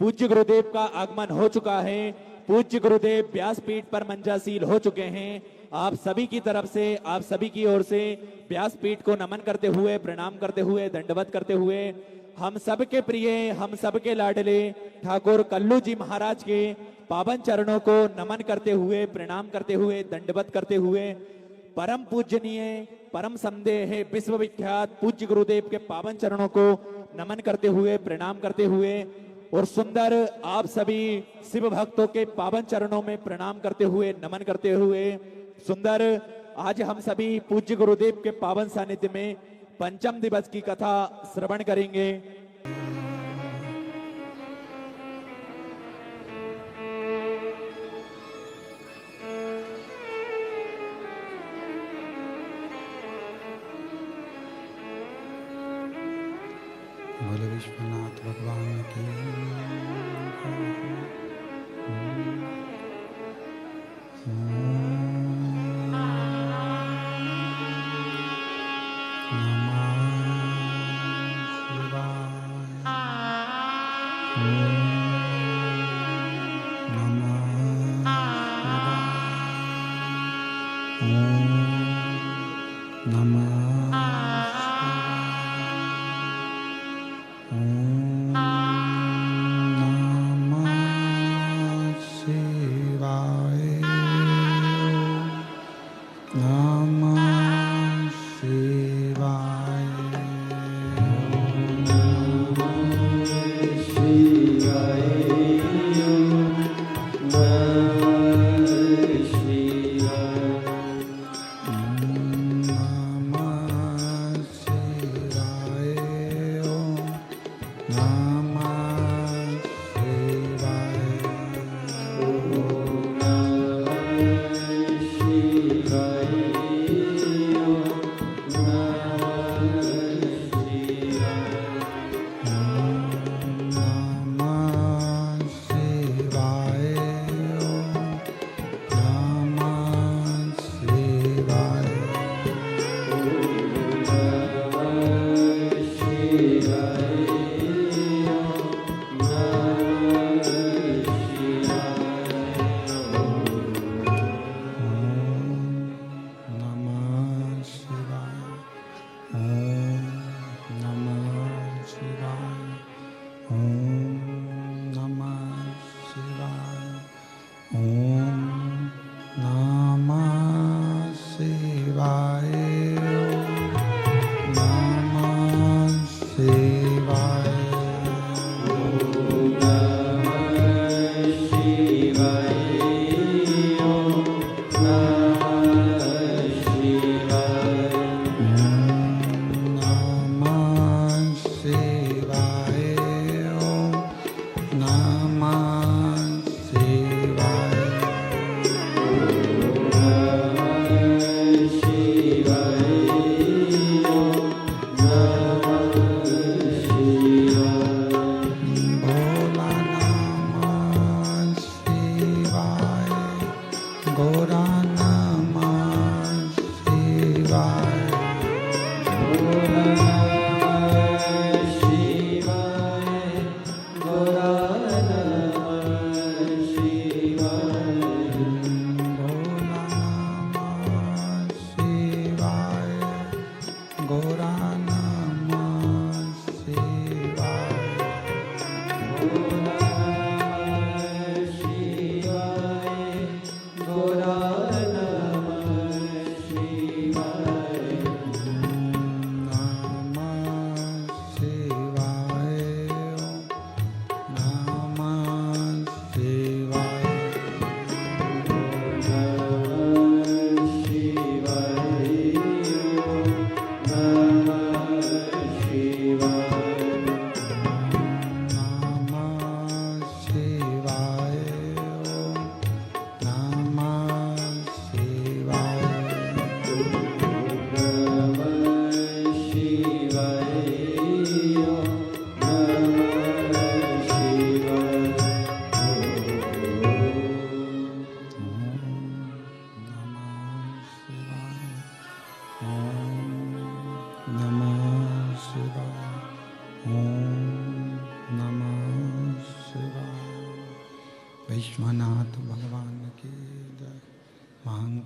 पूज्य गुरुदेव का आगमन हो चुका है। पूज्य गुरुदेव व्यासपीठ पर मंजासील हो चुके हैं। आप सभी की तरफ से, आप सभी की ओर से व्यासपीठ को नमन करते हुए, प्रणाम करते हुए, दंडवत करते हुए हम सबके प्रिय, हम सबके लाडले ठाकुर कल्लू जी महाराज के पावन चरणों को नमन करते हुए, प्रणाम करते हुए, दंडवत करते हुए परम पूजनीय, परम संदेह, विश्वविख्यात पूज्य गुरुदेव के पावन चरणों को नमन करते हुए, प्रणाम करते हुए और सुंदर आप सभी शिव भक्तों के पावन चरणों में प्रणाम करते हुए, नमन करते हुए सुंदर आज हम सभी पूज्य गुरुदेव के पावन सानिध्य में पंचम दिवस की कथा श्रवण करेंगे। बोले विश्वनाथ भगवान की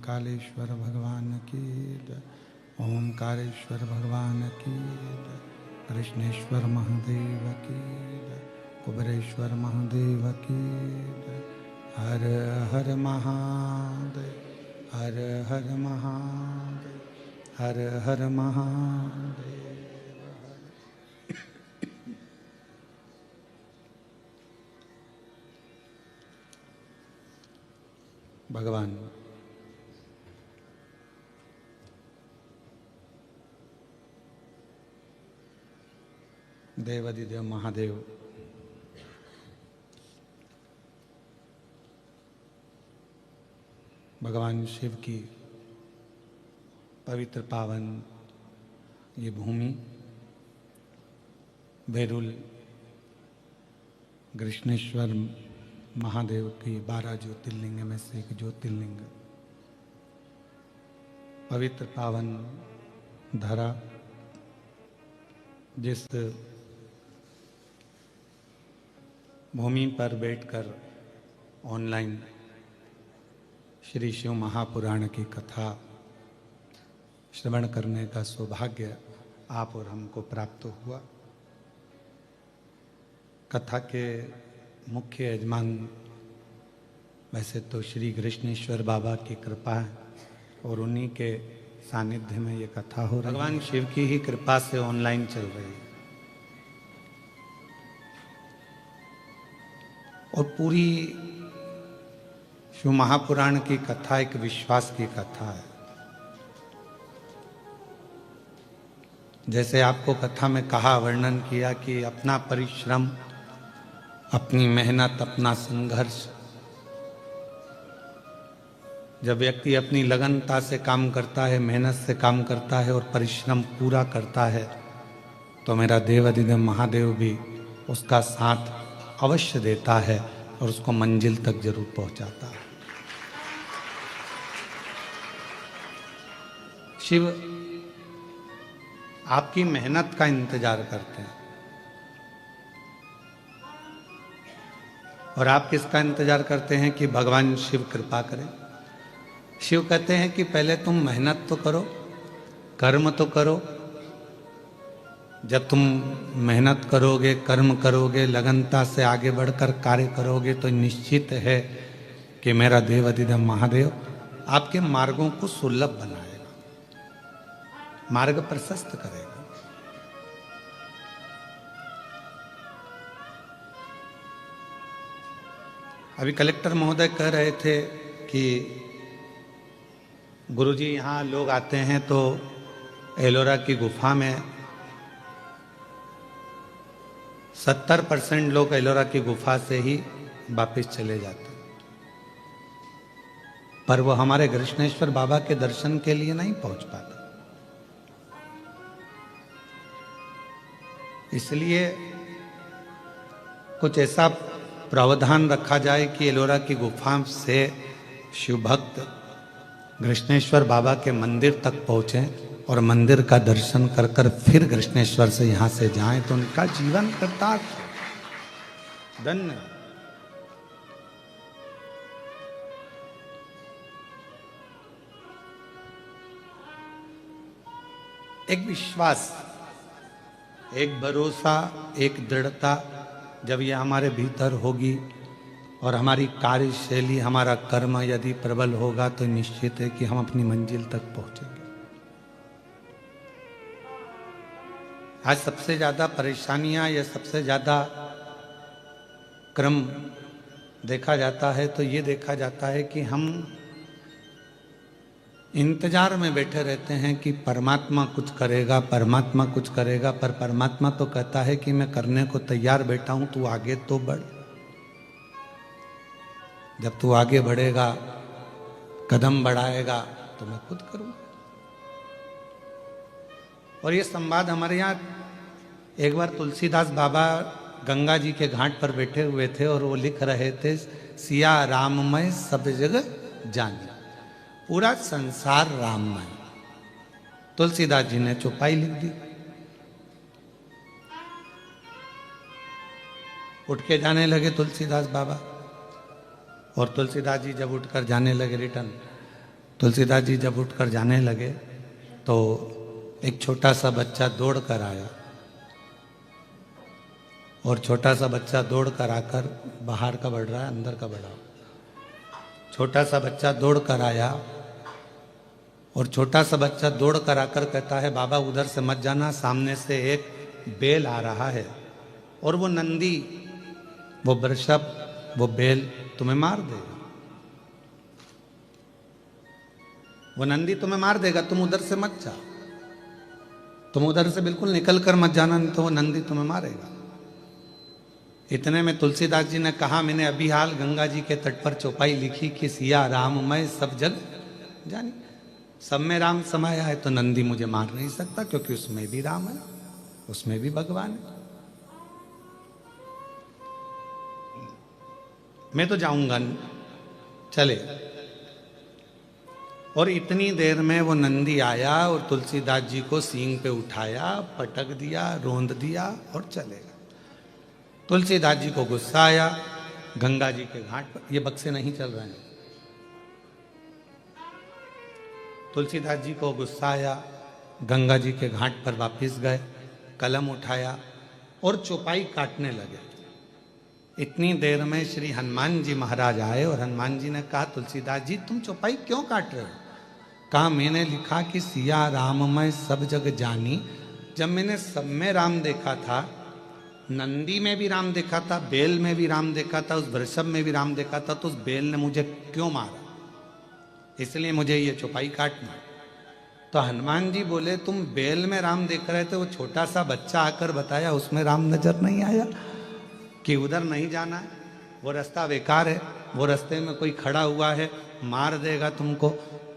महाकालेश्वर भगवान की जय। ओमकारेश्वर भगवान की जय। कृष्णेश्वर महादेव की जय। कुबेरेश्वर महादेव की जय। हर हर महादेव, हर हर महादेव, हर हर महादेव। भगवान देवाधिदेव महादेव भगवान शिव की पवित्र पावन ये भूमि बेरुल कृष्णेश्वर महादेव की 12 ज्योतिर्लिंग में से एक ज्योतिर्लिंग, पवित्र पावन धरा, जिस भूमि पर बैठकर ऑनलाइन श्री शिव महापुराण की कथा श्रवण करने का सौभाग्य आप और हमको प्राप्त हुआ। कथा के मुख्य यजमान वैसे तो श्री कृष्णेश्वर बाबा की कृपा है और उन्हीं के सानिध्य में ये कथा हो रही है। भगवान शिव की ही कृपा से ऑनलाइन चल रही है और पूरी शिव महापुराण की कथा एक विश्वास की कथा है। जैसे आपको कथा में कहा, वर्णन किया कि अपना परिश्रम, अपनी मेहनत, अपना संघर्ष, जब व्यक्ति अपनी लगनता से काम करता है, मेहनत से काम करता है और परिश्रम पूरा करता है, तो मेरा देवाधिदेव महादेव भी उसका साथ अवश्य देता है और उसको मंजिल तक जरूर पहुंचाता है। शिव आपकी मेहनत का इंतजार करते हैं और आप किसका इंतजार करते हैं कि भगवान शिव कृपा करें। शिव कहते हैं कि पहले तुम मेहनत तो करो, कर्म तो करो। जब तुम मेहनत करोगे, कर्म करोगे, लगनता से आगे बढ़कर कार्य करोगे, तो निश्चित है कि मेरा देवाधिदेव महादेव आपके मार्गों को सुलभ बनाएगा, मार्ग प्रशस्त करेगा। अभी कलेक्टर महोदय कह रहे थे कि गुरुजी यहाँ लोग आते हैं तो एलोरा की गुफा में 70% लोग एलोरा की गुफा से ही वापस चले जाते हैं, पर वो हमारे कृष्णेश्वर बाबा के दर्शन के लिए नहीं पहुंच पाते। इसलिए कुछ ऐसा प्रावधान रखा जाए कि एलोरा की गुफा से शिव भक्त कृष्णेश्वर बाबा के मंदिर तक पहुंचे और मंदिर का दर्शन कर कर फिर कृष्णेश्वर से यहाँ से जाएं, तो उनका जीवन कृतार्थ धन्य। एक विश्वास, एक भरोसा, एक दृढ़ता जब ये हमारे भीतर होगी और हमारी कार्यशैली, हमारा कर्म यदि प्रबल होगा, तो निश्चित है कि हम अपनी मंजिल तक पहुंचेंगे। आज सबसे ज्यादा परेशानियां या सबसे ज्यादा क्रम देखा जाता है तो ये देखा जाता है कि हम इंतजार में बैठे रहते हैं कि परमात्मा कुछ करेगा, परमात्मा कुछ करेगा, पर परमात्मा तो कहता है कि मैं करने को तैयार बैठा हूं, तू आगे तो बढ़। जब तू आगे बढ़ेगा, कदम बढ़ाएगा, तो मैं खुद करूंगा। और ये संवाद हमारे यहाँ एक बार तुलसीदास बाबा गंगा जी के घाट पर बैठे हुए थे और वो लिख रहे थे, सिया राममय सब जगह जाने, पूरा संसार राममय। तुलसीदास जी ने चौपाई लिख दी। उठ के जाने लगे तुलसीदास बाबा, और तुलसीदास जी जब उठकर जाने लगे रिटर्न, तुलसीदास जी जब उठकर जाने लगे तो एक छोटा सा बच्चा दौड़ कर आया, और छोटा सा बच्चा दौड़ कर आकर, बाहर का बढ़ रहा है अंदर का बढ़ा, छोटा सा बच्चा दौड़ कर आया और छोटा सा बच्चा दौड़ कर आकर कहता है बाबा उधर से मत जाना, सामने से एक बेल आ रहा है और वो नंदी, वो वृषभ, वो बेल तुम्हें मार देगा, वो नंदी तुम्हें मार देगा, तुम उधर से मत जाओ, तुम उधर से बिल्कुल निकल कर मत जाना, नहीं तो वो नंदी तुम्हें मारेगा। इतने में तुलसीदास जी ने कहा मैंने अभी हाल गंगा जी के तट पर चौपाई लिखी कि सिया राममय सब जग जानी, सब में राम समाया है तो नंदी मुझे मार नहीं सकता, क्योंकि उसमें भी राम है, उसमें भी भगवान है। मैं तो जाऊंगा, चले। और इतनी देर में वो नंदी आया और तुलसीदास जी को सींग पे उठाया, पटक दिया, रोंद दिया और चले गए। तुलसीदास जी को गुस्सा आया, गंगा जी के घाट पर, ये बक्से नहीं चल रहे हैं, तुलसीदास जी को गुस्सा आया, गंगा जी के घाट पर वापस गए, कलम उठाया और चौपाई काटने लगे। इतनी देर में श्री हनुमान जी महाराज आए और हनुमान जी ने कहा तुलसीदास जी तुम चौपाई क्यों काट रहे हो? कहा मैंने लिखा कि सिया राममय सब जग जानी, जब मैंने सब में राम देखा था, नंदी में भी राम देखा था, बेल में भी राम देखा था, उस वृषभ में भी राम देखा था, तो उस बेल ने मुझे क्यों मारा? इसलिए मुझे ये चौपाई काटना। तो हनुमान जी बोले तुम बेल में राम देख रहे थे, वो छोटा सा बच्चा आकर बताया उसमें राम नजर नहीं आया कि उधर नहीं जाना है, वो रास्ता बेकार है, वो रास्ते में कोई खड़ा हुआ है मार देगा तुमको,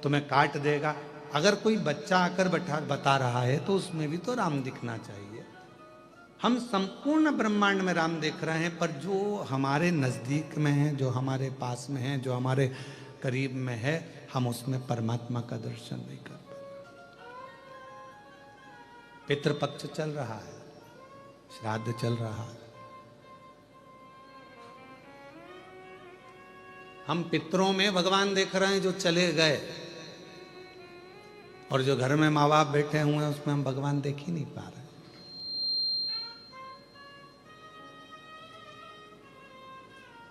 तुम्हें काट देगा। अगर कोई बच्चा आकर बता रहा है तो उसमें भी तो राम दिखना चाहिए। हम संपूर्ण ब्रह्मांड में राम देख रहे हैं, पर जो हमारे नजदीक में है, जो हमारे पास में है, जो हमारे करीब में है, हम उसमें परमात्मा का दर्शन नहीं कर पाते। पितृपक्ष चल रहा है, श्राद्ध चल रहा है, हम पितरों में भगवान देख रहे हैं जो चले गए, और जो घर में माँ बाप बैठे हुए हैं उसमें हम भगवान देख ही नहीं पा रहे।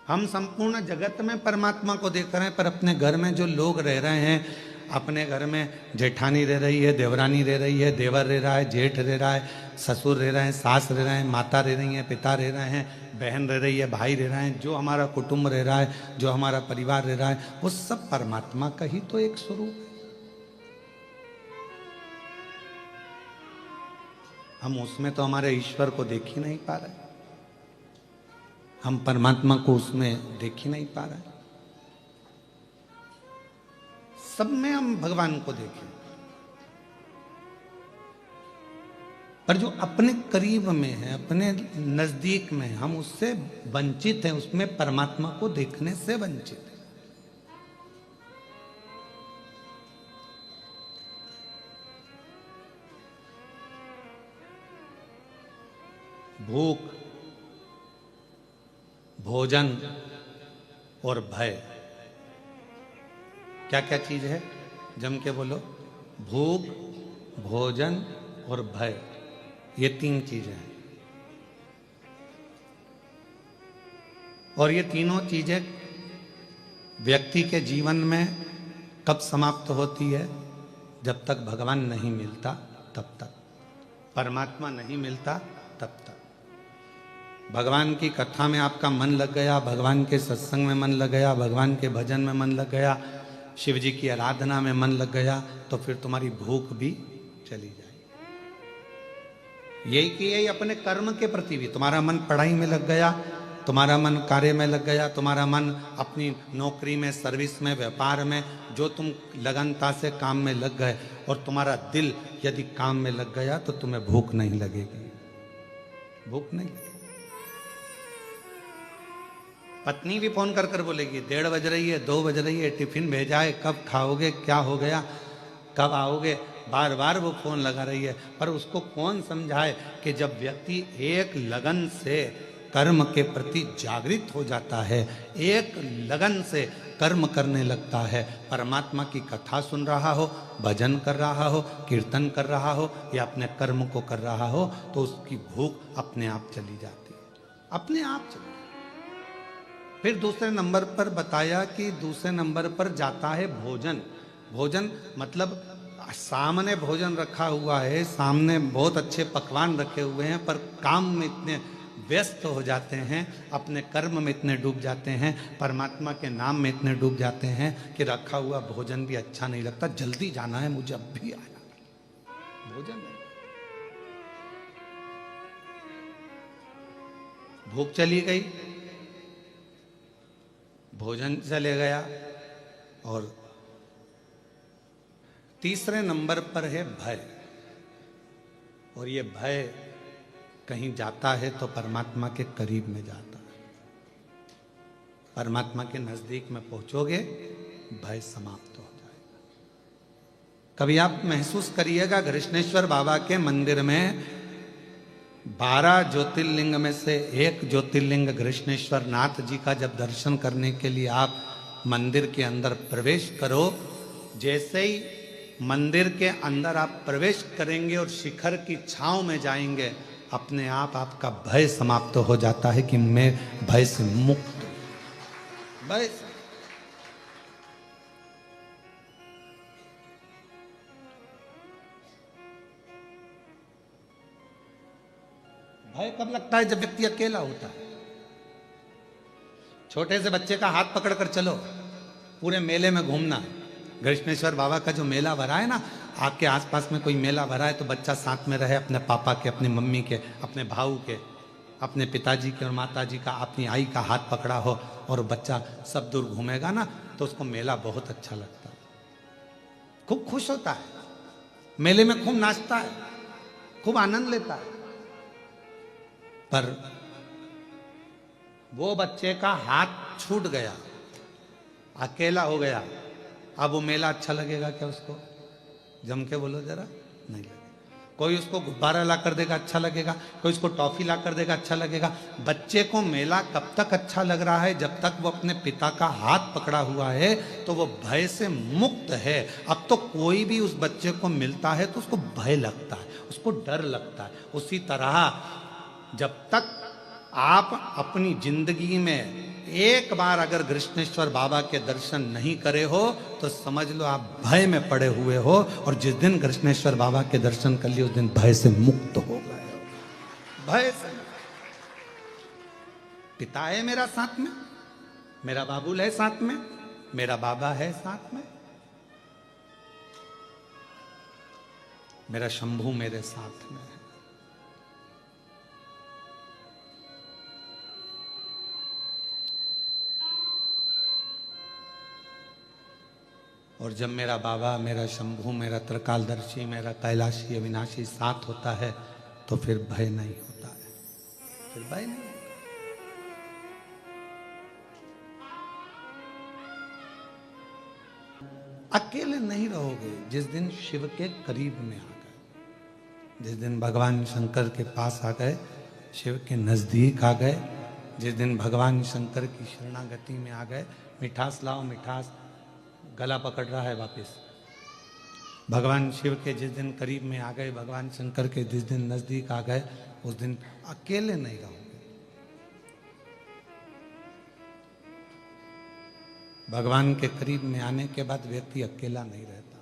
हम संपूर्ण जगत में परमात्मा को देख रहे हैं, पर अपने घर में जो लोग रह रहे हैं, अपने घर में जेठानी रह रही है, देवरानी रह रही है, देवर रह रहा है, जेठ रह रहा है, ससुर रह रहे हैं, सास रह रहे हैं, माता रह रही है, पिता रह रहे हैं, बहन रह रही है, भाई रह रहे हैं, जो हमारा कुटुंब रह रहा है, जो हमारा परिवार रह रहा है, वो सब परमात्मा का ही तो एक स्वरूप है। हम उसमें तो हमारे ईश्वर को देख ही नहीं पा रहे, हम परमात्मा को उसमें देख ही नहीं पा रहे। सब में हम भगवान को देखें, पर जो अपने करीब में है, अपने नजदीक में, हम उससे वंचित हैं, उसमें परमात्मा को देखने से वंचित हैं। भूख, भोजन और भय, क्या क्या चीज है? जम के बोलो। भूख, भोजन और भय, ये तीन चीजें हैं। और ये तीनों चीजें व्यक्ति के जीवन में कब समाप्त होती है? जब तक भगवान नहीं मिलता तब तक, परमात्मा नहीं मिलता तब तक। भगवान की कथा में आपका मन लग गया, भगवान के सत्संग में मन लग गया, भगवान के भजन में मन लग गया, शिव जी की आराधना में मन लग गया, तो फिर तुम्हारी भूख भी चली जाएगी। यही कि यही अपने कर्म के प्रति भी, तुम्हारा मन पढ़ाई में लग गया, तुम्हारा मन कार्य में लग गया, तुम्हारा मन अपनी नौकरी में, सर्विस में, व्यापार में, जो तुम लगनता से काम में लग गए, और तुम्हारा दिल यदि काम में लग गया तो तुम्हें भूख नहीं लगेगी, भूख नहीं लगेगी। पत्नी भी फोन कर कर बोलेगी 1:30 बज रही है, 2 बज रही है, टिफिन भेजा है, कब खाओगे, क्या हो गया, कब आओगे, बार बार वो फोन लगा रही है। पर उसको कौन समझाए कि जब व्यक्ति एक लगन से कर्म के प्रति जागृत हो जाता है, एक लगन से कर्म करने लगता है, परमात्मा की कथा सुन रहा हो, भजन कर रहा हो, कीर्तन कर रहा हो या अपने कर्म को कर रहा हो, तो उसकी भूख अपने आप चली जाती है, अपने आप चली। फिर दूसरे नंबर पर बताया कि दूसरे नंबर पर जाता है भोजन। भोजन मतलब सामने भोजन रखा हुआ है, सामने बहुत अच्छे पकवान रखे हुए हैं, पर काम में इतने व्यस्त हो जाते हैं, अपने कर्म में इतने डूब जाते हैं, परमात्मा के नाम में इतने डूब जाते हैं कि रखा हुआ भोजन भी अच्छा नहीं लगता। जल्दी जाना है मुझे, अब भी आना, भोजन नहीं। भूख चली गई, भोजन चले गया। और तीसरे नंबर पर है भय। और ये भय कहीं जाता है तो परमात्मा के करीब में जाता है। परमात्मा के नजदीक में पहुंचोगे, भय समाप्त हो जाएगा। कभी आप महसूस करिएगा, कृष्णेश्वर बाबा के मंदिर में 12 ज्योतिर्लिंग में से एक ज्योतिर्लिंग कृष्णेश्वर नाथ जी का जब दर्शन करने के लिए आप मंदिर के अंदर प्रवेश करो, जैसे ही मंदिर के अंदर आप प्रवेश करेंगे और शिखर की छांव में जाएंगे, अपने आप आपका भय समाप्त हो जाता है कि मैं भय से मुक्त हूं। भय से भय कब लगता है? जब व्यक्ति अकेला होता है। छोटे से बच्चे का हाथ पकड़कर चलो, पूरे मेले में घूमना। कृष्णेश्वर बाबा का जो मेला भरा है ना, आपके आसपास में कोई मेला भरा है तो बच्चा साथ में रहे, अपने पापा के, अपनी मम्मी के, अपने भाऊ के, अपने पिताजी के और माताजी का, अपनी आई का हाथ पकड़ा हो और बच्चा सब दूर घूमेगा ना, तो उसको मेला बहुत अच्छा लगता है, खूब खुश होता है, मेले में खूब नाचता है, खूब आनंद लेता है। पर वो बच्चे का हाथ छूट गया, अकेला हो गया, अब वो मेला अच्छा लगेगा क्या उसको? जम के बोलो जरा, नहीं लगेगा। कोई उसको गुब्बारा ला कर देगा, अच्छा लगेगा। कोई उसको टॉफी ला कर देगा, अच्छा लगेगा। बच्चे को मेला कब तक अच्छा लग रहा है? जब तक वो अपने पिता का हाथ पकड़ा हुआ है, तो वो भय से मुक्त है। अब तो कोई भी उस बच्चे को मिलता है तो उसको भय लगता है, उसको डर लगता है। उसी तरह जब तक आप अपनी जिंदगी में एक बार अगर कृष्णेश्वर बाबा के दर्शन नहीं करे हो, तो समझ लो आप भय में पड़े हुए हो। और जिस दिन कृष्णेश्वर बाबा के दर्शन कर लिए, उस दिन भय से मुक्त हो गए हो। भय से। पिता है मेरा साथ में, मेरा बाबुल है साथ में, मेरा बाबा है साथ में, मेरा शंभू मेरे साथ में है। और जब मेरा बाबा, मेरा शंभू, मेरा त्रिकालदर्शी, मेरा कैलाशी अविनाशी साथ होता है, तो फिर भय नहीं होता है, फिर भय नहीं होता। अकेले नहीं रहोगे जिस दिन शिव के करीब में आ गए, जिस दिन भगवान शंकर के पास आ गए, शिव के नजदीक आ गए, जिस दिन भगवान शंकर की शरणागति में आ गए। मिठास लाओ मिठास, गला पकड़ रहा है वापस। भगवान शिव के जिस दिन करीब में आ गए, भगवान शंकर के जिस दिन नजदीक आ गए, उस दिन अकेले नहीं रहोगे। भगवान के करीब में आने के बाद व्यक्ति अकेला नहीं रहता।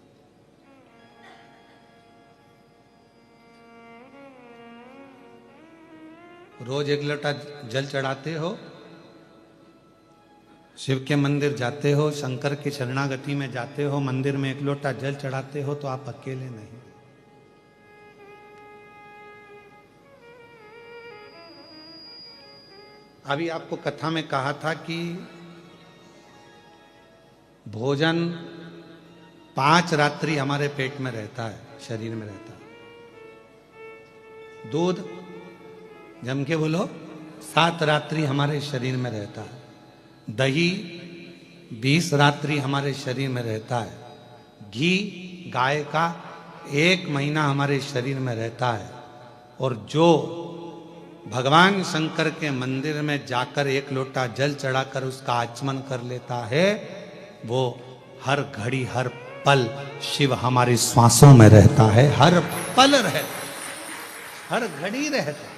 रोज एक लोटा जल चढ़ाते हो, शिव के मंदिर जाते हो, शंकर की शरणागति में जाते हो, मंदिर में एक लोटा जल चढ़ाते हो, तो आप अकेले नहीं। अभी आपको कथा में कहा था कि भोजन 5 रात्रि हमारे पेट में रहता है, शरीर में रहता है। दूध, जम के बोलो, 7 रात्रि हमारे शरीर में रहता है। दही 20 रात्रि हमारे शरीर में रहता है। घी गाय का 1 महीना हमारे शरीर में रहता है। और जो भगवान शंकर के मंदिर में जाकर एक लोटा जल चढ़ाकर उसका आचमन कर लेता है, वो हर घड़ी हर पल शिव हमारी श्वासों में रहता है, हर पल रहता, हर घड़ी रहता।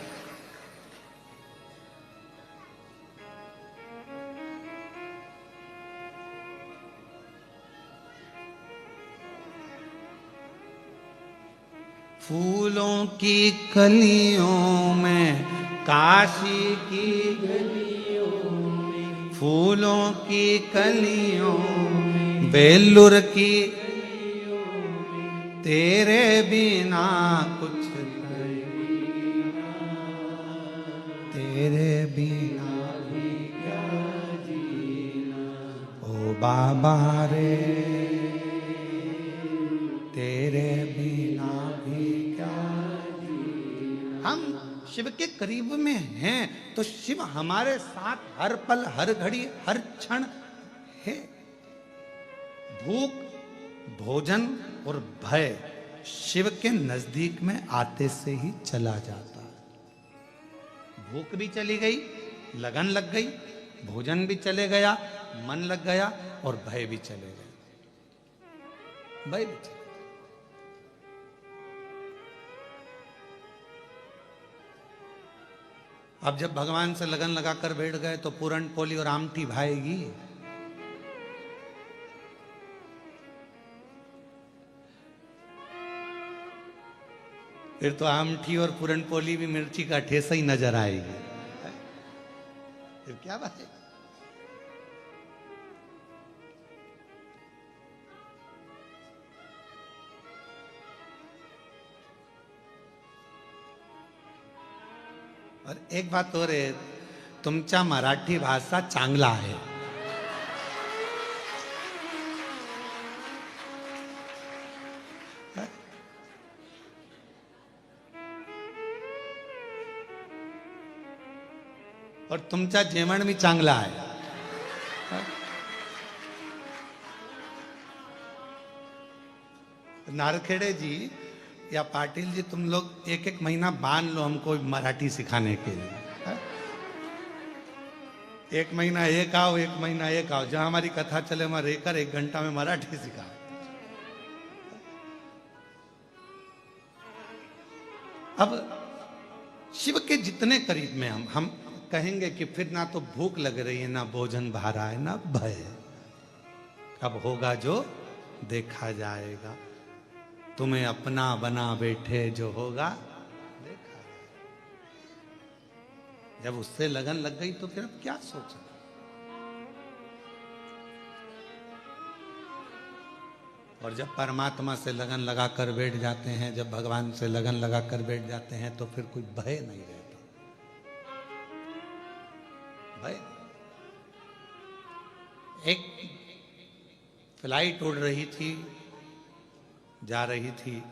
फूलों की कलियों में, काशी की गलियों में, फूलों की कलियों में, बेलुर की गलियों में, तेरे बिना कुछ जीना, तेरे बिना भी क्या जीना, ओ बाबा रे तेरे बिना भी क्या जीना। हम शिव के करीब में हैं तो शिव हमारे साथ हर पल हर घड़ी हर क्षण है। भूख, भोजन और भय शिव के नजदीक में आते से ही चला जाता है। भूख भी चली गई, लगन लग गई, भोजन भी चले गया, मन लग गया और भय भी चले गए, भय भी चले। अब जब भगवान से लगन लगाकर बैठ गए तो पूरन पोली और आमटी भाएगी। फिर तो आमठी और पूरन पोली भी मिर्ची का ठेसा ही नजर आएगी। फिर क्या बात है। और एक बात और है, तुमचा मराठी भाषा चांगला आहे। और तुमचा जेवण भी चांगला आहे। नारखेड़े जी या पाटिल जी, तुम लोग एक एक महीना बांध लो हमको मराठी सिखाने के लिए। एक महीना एक आओ, एक महीना एक आओ, जहां हमारी कथा चले वहां रहकर 1 घंटा में मराठी सिखाओ। अब शिव के जितने करीब में हम कहेंगे कि फिर ना तो भूख लग रही है, ना भोजन भा रहा है, ना भय है। अब होगा जो देखा जाएगा, तुम्हें अपना बना बैठे जो होगा देखा जाएगा। जब उससे लगन लग गई तो फिर अब क्या सोचना। और जब परमात्मा से लगन लगा कर बैठ जाते हैं, जब भगवान से लगन लगा कर बैठ जाते हैं तो फिर कोई भय नहीं रहता। भय, एक फ्लाइट उड़ रही थी, जा रही थी,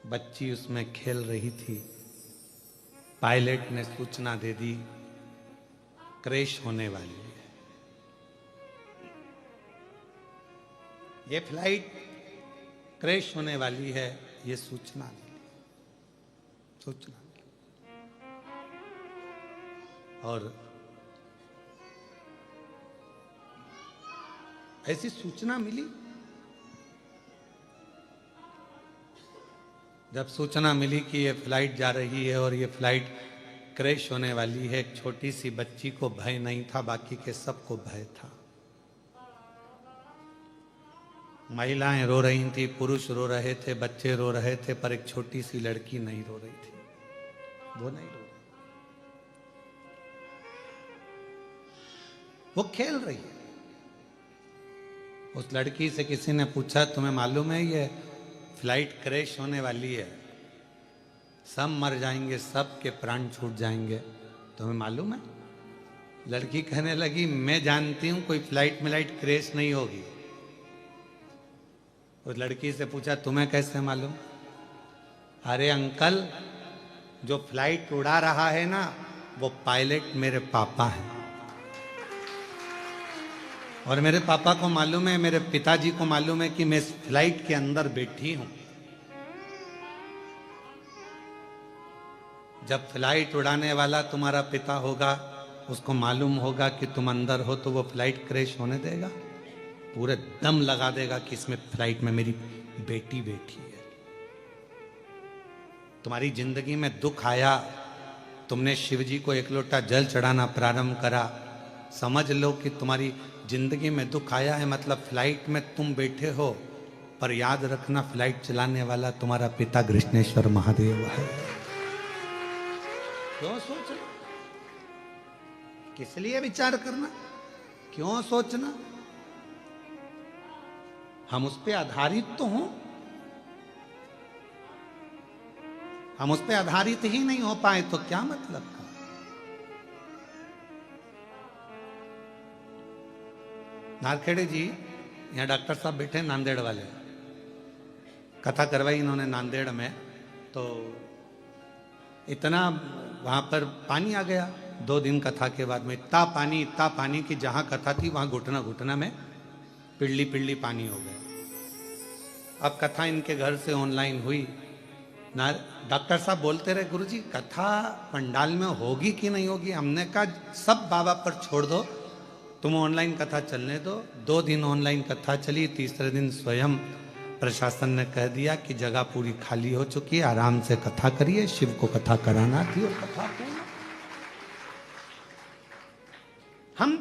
बच्ची उसमें खेल रही थी। पायलट ने सूचना दे दी क्रैश होने वाली है। ये फ्लाइट क्रैश होने वाली है, ये सूचना दी, सूचना। और ऐसी सूचना मिली। जब सूचना मिली कि ये फ्लाइट जा रही है और ये फ्लाइट क्रैश होने वाली है, एक छोटी सी बच्ची को भय नहीं था, बाकी के सबको भय था। महिलाएं रो रही थी, पुरुष रो रहे थे, बच्चे रो रहे थे, पर एक छोटी सी लड़की नहीं रो रही थी। वो नहीं रो रही, वो खेल रही है। उस लड़की से किसी ने पूछा, तुम्हें मालूम है ये फ्लाइट क्रैश होने वाली है, सब मर जाएंगे, सब के प्राण छूट जाएंगे, तुम्हें मालूम है? लड़की कहने लगी, मैं जानती हूं कोई फ्लाइट मिलाइट क्रैश नहीं होगी। उस लड़की से पूछा, तुम्हें कैसे मालूम? अरे अंकल, जो फ्लाइट उड़ा रहा है ना, वो पायलट मेरे पापा हैं। और मेरे पापा को मालूम है, मेरे पिताजी को मालूम है कि मैं इस फ्लाइट के अंदर बैठी हूं। जब फ्लाइट उड़ाने वाला तुम्हारा पिता होगा, उसको मालूम होगा कि तुम अंदर हो तो वो फ्लाइट क्रैश होने देगा? पूरे दम लगा देगा कि इसमें फ्लाइट में मेरी बेटी बैठी है। तुम्हारी जिंदगी में दुख आया, तुमने शिव जी को एक लोटा जल चढ़ाना प्रारंभ करा, समझ लो कि तुम्हारी जिंदगी में दुख आया है, मतलब फ्लाइट में तुम बैठे हो, पर याद रखना फ्लाइट चलाने वाला तुम्हारा पिता कृष्णेश्वर महादेव है। क्यों सोचना, किस लिए विचार करना, क्यों सोचना? हम उस पे आधारित तो हों, हम उस पे आधारित ही नहीं हो पाए तो क्या मतलब का? नारखेड़े जी, यहाँ डॉक्टर साहब बैठे नांदेड़ वाले, कथा करवाई इन्होंने नांदेड़ में, तो इतना वहां पर पानी आ गया 2 दिन कथा के बाद में, इतना पानी कि जहां कथा थी वहां घुटना घुटना में पिल्ली पिल्ली पानी हो गया। अब कथा इनके घर से ऑनलाइन हुई ना, डॉक्टर साहब बोलते रहे गुरुजी कथा पंडाल में होगी कि नहीं होगी। हमने कहा सब बाबा पर छोड़ दो, तुम ऑनलाइन कथा चलने दो। 2 दिन ऑनलाइन कथा चली, तीसरे दिन स्वयं प्रशासन ने कह दिया कि जगह पूरी खाली हो चुकी है, आराम से कथा करिए, शिव को कथा कराना थी और कथा पूरी। हम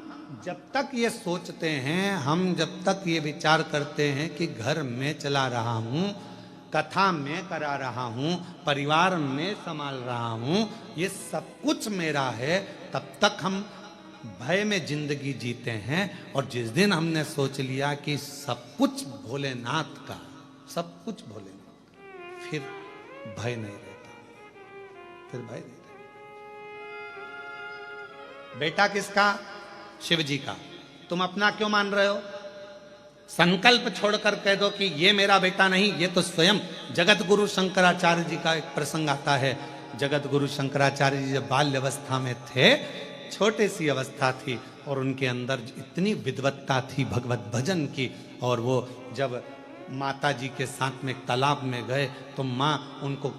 जब तक ये सोचते हैं, हम जब तक ये विचार करते हैं कि घर में चला रहा हूं, कथा में करा रहा हूं, परिवार में संभाल रहा हूं, ये सब कुछ मेरा है, तब तक हम भय में जिंदगी जीते हैं। और जिस दिन हमने सोच लिया कि सब कुछ भोलेनाथ का, सब कुछ भोलेनाथ का, फिर भय नहीं रहता, फिर भय नहीं रहता। बेटा किसका? शिव जी का। तुम अपना क्यों मान रहे हो? संकल्प छोड़कर कह दो कि ये मेरा बेटा नहीं, ये तो स्वयं जगत गुरु शंकराचार्य जी का एक प्रसंग आता है। जगत गुरु शंकराचार्य जी जब बाल्य अवस्था में थे, छोटी सी अवस्था थी और उनके अंदर इतनी विद्वत्ता थी भगवत भजन की, और वो जब माता जी के साथ में तालाब में गए तो माँ उनको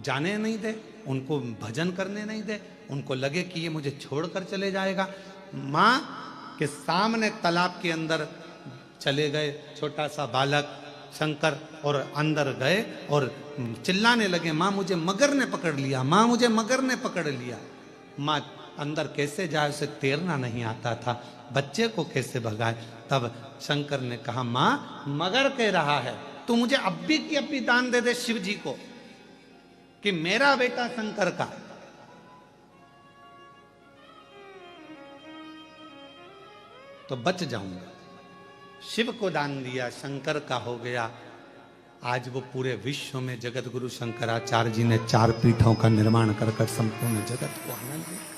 जाने नहीं दे, उनको भजन करने नहीं दे, उनको लगे कि ये मुझे छोड़कर चले जाएगा। माँ के सामने तालाब के अंदर चले गए छोटा सा बालक शंकर, और अंदर गए और चिल्लाने लगे, माँ मुझे मगर ने पकड़ लिया, माँ मुझे मगर ने पकड़ लिया। माँ अंदर कैसे जाए, उसे तैरना नहीं आता था, बच्चे को कैसे भगाए? तब शंकर ने कहा, माँ मगर कह रहा है, तू मुझे अब्बी की अब्बी दान दे दे शिव जी को कि मेरा बेटा शंकर का, तो बच जाऊंगा। शिव को दान दिया, शंकर का हो गया। आज वो पूरे विश्व में जगत गुरु शंकराचार्य जी ने 4 पीठों का निर्माण कर संपूर्ण जगत को आनंद दिया।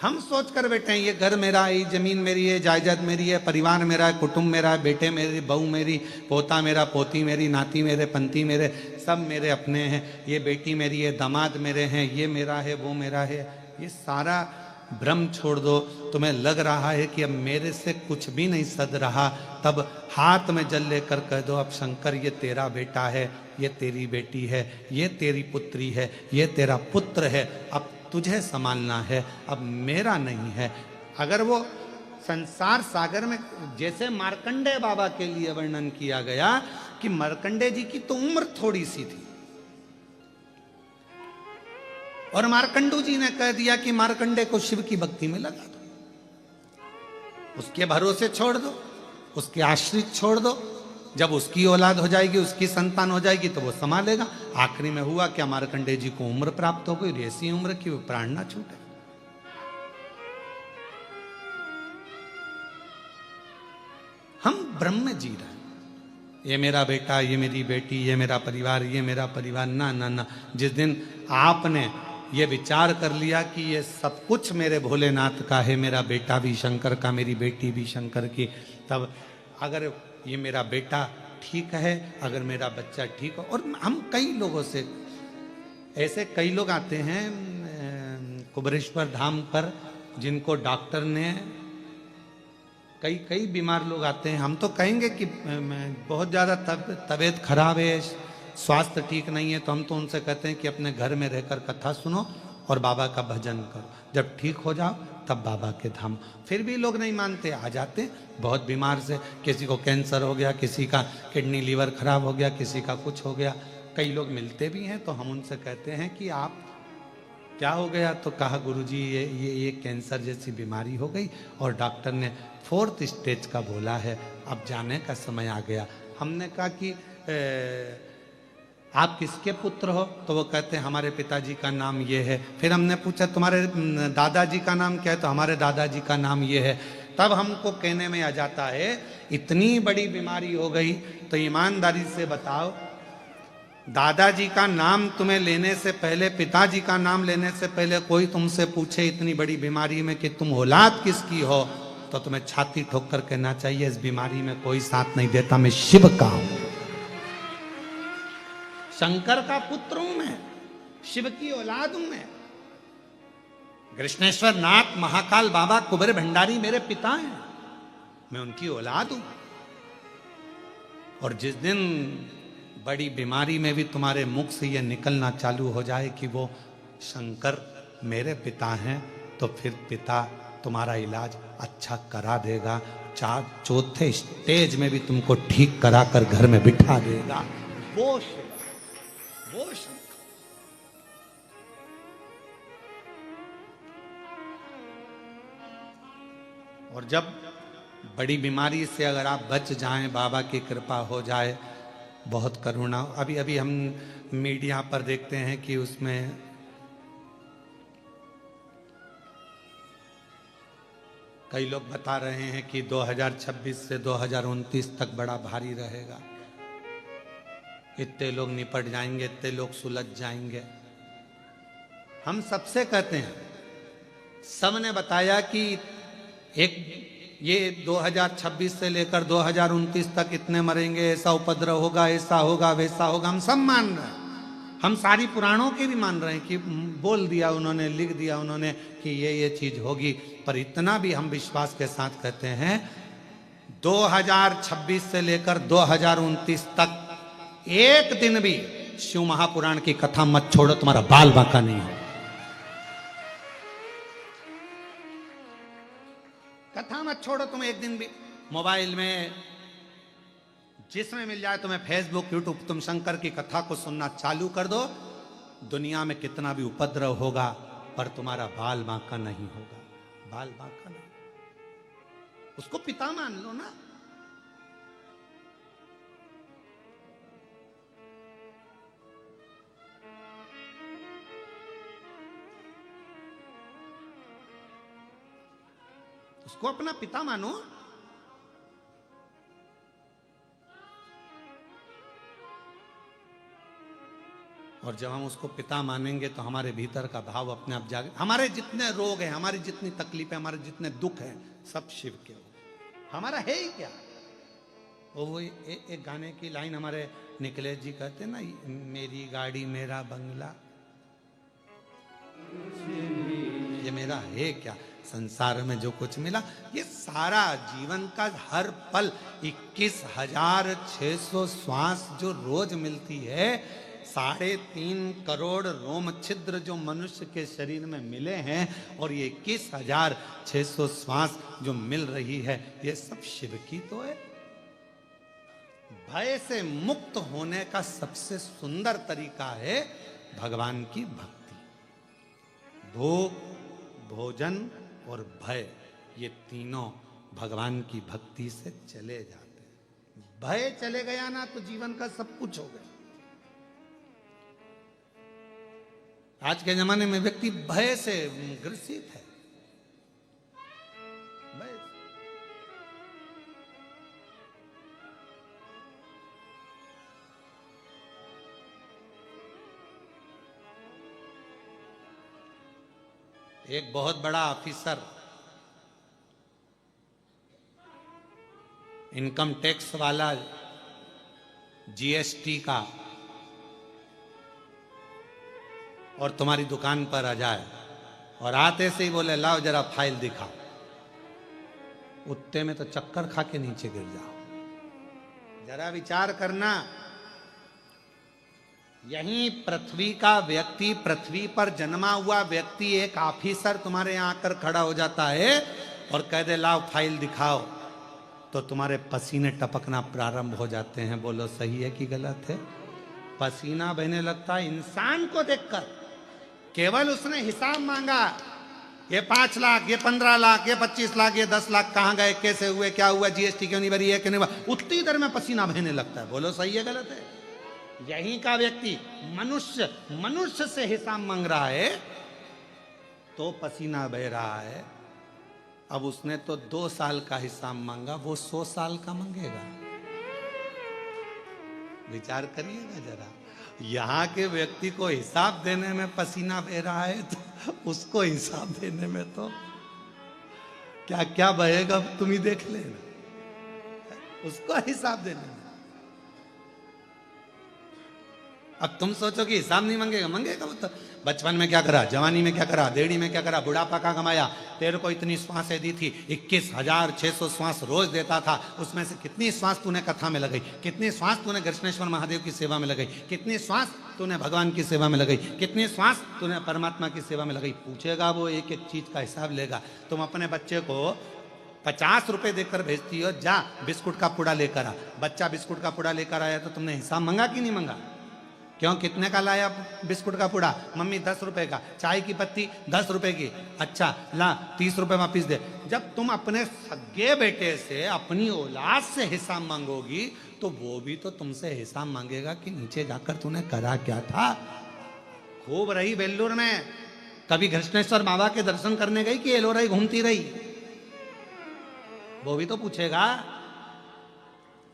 हम सोच कर बैठे हैं ये घर मेरा है, ये जमीन मेरी है, जायदाद मेरी है, परिवार मेरा है, कुटुंब मेरा है, बेटे मेरे, बहू मेरी, पोता मेरा, पोती मेरी, नाती मेरे, पंती मेरे, सब मेरे अपने हैं, ये बेटी मेरी है, दामाद मेरे हैं, ये मेरा है, वो मेरा है। ये सारा भ्रम छोड़ दो। तुम्हें लग रहा है कि अब मेरे से कुछ भी नहीं सद रहा, तब हाथ में जल लेकर कह दो, अब शंकर ये तेरा बेटा है, ये तेरी बेटी है, ये तेरी पुत्री है, ये तेरा पुत्र है, अब तुझे संभालना है, अब मेरा नहीं है। अगर वो संसार सागर में, जैसे मार्कंडेय बाबा के लिए वर्णन किया गया कि मार्कंडेय जी की तो उम्र थोड़ी सी थी, और मार्कंडू जी ने कह दिया कि मार्कंडेय को शिव की भक्ति में लगा दो, उसके भरोसे छोड़ दो, उसके आश्रित छोड़ दो। जब उसकी औलाद हो जाएगी, उसकी संतान हो जाएगी तो वो संभालेगा। आखिरी में हुआ क्या, मार्कंडेय जी को उम्र प्राप्त हो गई, ऐसी उम्र की वो प्राण ना छूटे। हम ब्रह्म में जी रहे हैं, ये मेरा बेटा, ये मेरी बेटी, ये मेरा परिवार, ये मेरा परिवार, ना ना ना। जिस दिन आपने ये विचार कर लिया कि ये सब कुछ मेरे भोलेनाथ का है, मेरा बेटा भी शंकर का, मेरी बेटी भी शंकर की, तब अगर ये मेरा बेटा ठीक है, अगर मेरा बच्चा ठीक हो। और हम कई लोगों से, ऐसे कई लोग आते हैं कुबरेश्वर धाम पर, जिनको डॉक्टर ने, कई बीमार लोग आते हैं, हम तो कहेंगे कि बहुत ज़्यादा तबीयत खराब है, स्वास्थ्य ठीक नहीं है, तो हम तो उनसे कहते हैं कि अपने घर में रहकर कथा सुनो और बाबा का भजन करो। जब ठीक हो जाओ तब बाबा के धाम। फिर भी लोग नहीं मानते, आ जाते बहुत बीमार से, किसी को कैंसर हो गया, किसी का किडनी लीवर खराब हो गया, किसी का कुछ हो गया। कई लोग मिलते भी हैं तो हम उनसे कहते हैं कि आप क्या हो गया, तो कहा गुरुजी ये कैंसर जैसी बीमारी हो गई और डॉक्टर ने 4th स्टेज का बोला है, अब जाने का समय आ गया। हमने कहा कि आप किसके पुत्र हो, तो वो कहते हैं हमारे पिताजी का नाम ये है। फिर हमने पूछा तुम्हारे दादाजी का नाम क्या है, तो हमारे दादाजी का नाम ये है। तब हमको कहने में आ जाता है इतनी बड़ी बीमारी हो गई, तो ईमानदारी से बताओ, दादाजी का नाम तुम्हें लेने से पहले, पिताजी का नाम लेने से पहले कोई तुमसे पूछे इतनी बड़ी बीमारी में कि तुम औलाद किसकी हो, तो तुम्हें छाती ठोक कर कहना चाहिए इस बीमारी में कोई साथ नहीं देता, मैं शिव का हूं, शंकर का पुत्र हूं मैं, शिव की औलाद हूं मैं। कृष्णेश्वर नाथ महाकाल बाबा कुबेर भंडारी मेरे पिता हैं, मैं उनकी औलाद हूं। और जिस दिन बड़ी बीमारी में भी तुम्हारे मुख से यह निकलना चालू हो जाए कि वो शंकर मेरे पिता हैं, तो फिर पिता तुम्हारा इलाज अच्छा करा देगा, 4th स्टेज में भी तुमको ठीक करा कर घर में बिठा देगा। वो शिव, वो शंकर। और जब बड़ी बीमारी से अगर आप बच जाएं, बाबा की कृपा हो जाए, बहुत करुणा। अभी अभी हम मीडिया पर देखते हैं कि उसमें कई लोग बता रहे हैं कि 2026 से 2029 तक बड़ा भारी रहेगा, इतने लोग निपट जाएंगे, इतने लोग सुलझ जाएंगे। हम सबसे कहते हैं, सबने बताया कि एक ये 2026 से लेकर 2029 तक इतने मरेंगे, ऐसा उपद्रव होगा, ऐसा होगा, वैसा होगा, हम सब मान रहे हैं। हम सारी पुराणों के भी मान रहे हैं कि बोल दिया उन्होंने, लिख दिया उन्होंने कि ये चीज होगी। पर इतना भी हम विश्वास के साथ कहते हैं 2026 से लेकर 2029 तक एक दिन भी शिव महापुराण की कथा मत छोड़ो, तुम्हारा बाल बांका नहीं हो। कथा मत छोड़ो तुम एक दिन भी। मोबाइल में जिसमें मिल जाए तुम्हें, फेसबुक, यूट्यूब, तुम शंकर की कथा को सुनना चालू कर दो। दुनिया में कितना भी उपद्रव होगा पर तुम्हारा बाल बांका नहीं होगा, बाल बांका नहीं। उसको पिता मान लो ना। उसको अपना पिता मानो। और जब हम उसको पिता मानेंगे तो हमारे भीतर का भाव अपने आप जागे। हमारे जितने रोग हैं, हमारी जितनी तकलीफें, हमारे जितने दुख हैं, सब शिव के हो। हमारा है ही क्या। वो एक गाने की लाइन हमारे निकलेश जी कहते ना, मेरी गाड़ी मेरा बंगला ये मेरा है क्या, संसार में जो कुछ मिला ये सारा जीवन का हर पल 21,600 श्वास जो रोज मिलती है, 3.5 करोड़ रोम छिद्र जो मनुष्य के शरीर में मिले हैं, और ये 21,600 श्वास जो मिल रही है, ये सब शिव की तो है। भय से मुक्त होने का सबसे सुंदर तरीका है भगवान की भक्ति। भूख, भोजन और भय, ये तीनों भगवान की भक्ति से चले जाते हैं। भय चले गया ना तो जीवन का सब कुछ हो गया। आज के जमाने में व्यक्ति भय से ग्रसित है। भय। एक बहुत बड़ा ऑफिसर इनकम टैक्स वाला, जीएसटी का, और तुम्हारी दुकान पर आ जाए और आते से ही बोले लाओ जरा फाइल दिखाओ, उतने में तो चक्कर खा के नीचे गिर जाओ। जरा विचार करना, यही पृथ्वी का व्यक्ति, पृथ्वी पर जन्मा हुआ व्यक्ति, एक ऑफिसर तुम्हारे यहां आकर खड़ा हो जाता है और कह दे लाओ फाइल दिखाओ, तो तुम्हारे पसीने टपकना प्रारंभ हो जाते हैं। बोलो सही है कि गलत है? पसीना बहने लगता है इंसान को देखकर। केवल उसने हिसाब मांगा, ये 5 लाख, ये 15 लाख, ये 25 लाख, ये 10 लाख कहां गए, कैसे हुए, क्या हुआ, जीएसटी क्यों नहीं भरी है, क्यों नहीं भरा, उतनी देर में पसीना बहने लगता है। बोलो सही है गलत है? यही का व्यक्ति मनुष्य से हिसाब मांग रहा है तो पसीना बह रहा है। अब उसने तो 2 साल का हिसाब मांगा, वो 100 साल का मांगेगा। विचार करिएगा जरा। यहां के व्यक्ति को हिसाब देने में पसीना बह रहा है तो उसको हिसाब देने में तो क्या क्या बहेगा तुम ही देख लेना, उसको हिसाब देने में। अब तुम सोचो कि हिसाब नहीं मांगेगा, मांगेगा वो तो। बचपन में क्या करा, जवानी में क्या करा, देड़ी में क्या करा, बुढ़ापा का कमाया, तेरे को इतनी श्वासें दी थी, 21,600 श्वास रोज देता था, उसमें से कितनी श्वास तूने कथा में लगाई, कितनी श्वास तूने कृष्णेश्वर महादेव की सेवा में लगाई, कितनी श्वास तूने भगवान की सेवा में लगाई, कितनी श्वास तूने परमात्मा की सेवा में लगाई। पूछेगा वो, एक एक चीज का हिसाब लेगा। तुम अपने बच्चे को 50 रुपए देकर भेजती हो, जा बिस्कुट का पुड़ा लेकर आ। बच्चा बिस्कुट का पुड़ा लेकर आया तो तुमने हिसाब मांगा कि नहीं मांगा? क्यों, कितने का लाया बिस्कुट का पुड़ा? मम्मी 10 रुपए का। चाय की पत्ती 10 रुपए की। अच्छा ला 30 रुपए वापिस दे। जब तुम अपने सगे बेटे से, अपनी औलाद से हिसाब मांगोगी तो वो भी तो तुमसे हिसाब मांगेगा कि नीचे जाकर तूने करा क्या था। खूब रही बेल्लूर में, कभी कृष्णेश्वर बाबा के दर्शन करने गई कि एलोराई घूमती रही? वो भी तो पूछेगा,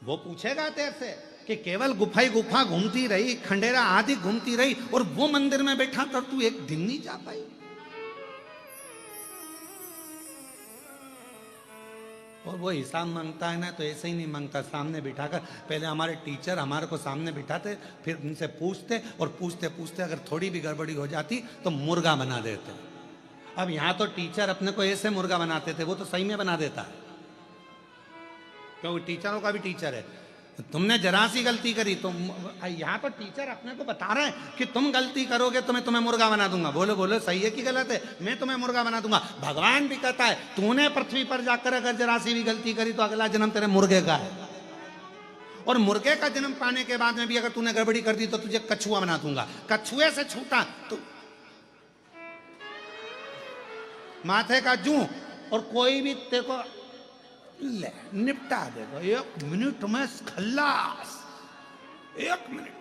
वो पूछेगा तेरे से कि केवल गुफा ही गुफा घूमती रही, खंडेरा आदि घूमती रही और वो मंदिर में बैठा कर तू एक दिन नहीं जा पाई। और वो हिसाब मांगता है ना तो ऐसे ही नहीं मांगता, सामने बिठाकर। पहले हमारे टीचर हमारे को सामने बिठाते, फिर उनसे पूछते और पूछते पूछते अगर थोड़ी भी गड़बड़ी हो जाती तो मुर्गा बना देते। अब यहां तो टीचर अपने को ऐसे मुर्गा बनाते थे, वो तो सही में बना देता है, क्योंकि टीचरों का भी टीचर है। तुमने जरा सी गलती करी तो यहां तो टीचर अपने को बता रहे हैं कि तुम गलती करोगे तो मैं तुम्हें मुर्गा बना दूंगा। बोलो बोलो सही है कि गलत है? मैं तुम्हें मुर्गा बना दूंगा। भगवान भी कहता है तूने पृथ्वी पर जाकर अगर जरा सी भी गलती करी तो अगला जन्म तेरे मुर्गे का है, और मुर्गे का जन्म पाने के बाद में भी अगर तूने गड़बड़ी कर दी तो तुझे कछुआ बना दूंगा। कछुए से छूटा तो माथे का जू, और कोई भी तेरे को ले निपटा देगा 1 मिनट में, खल्लास 1 मिनट।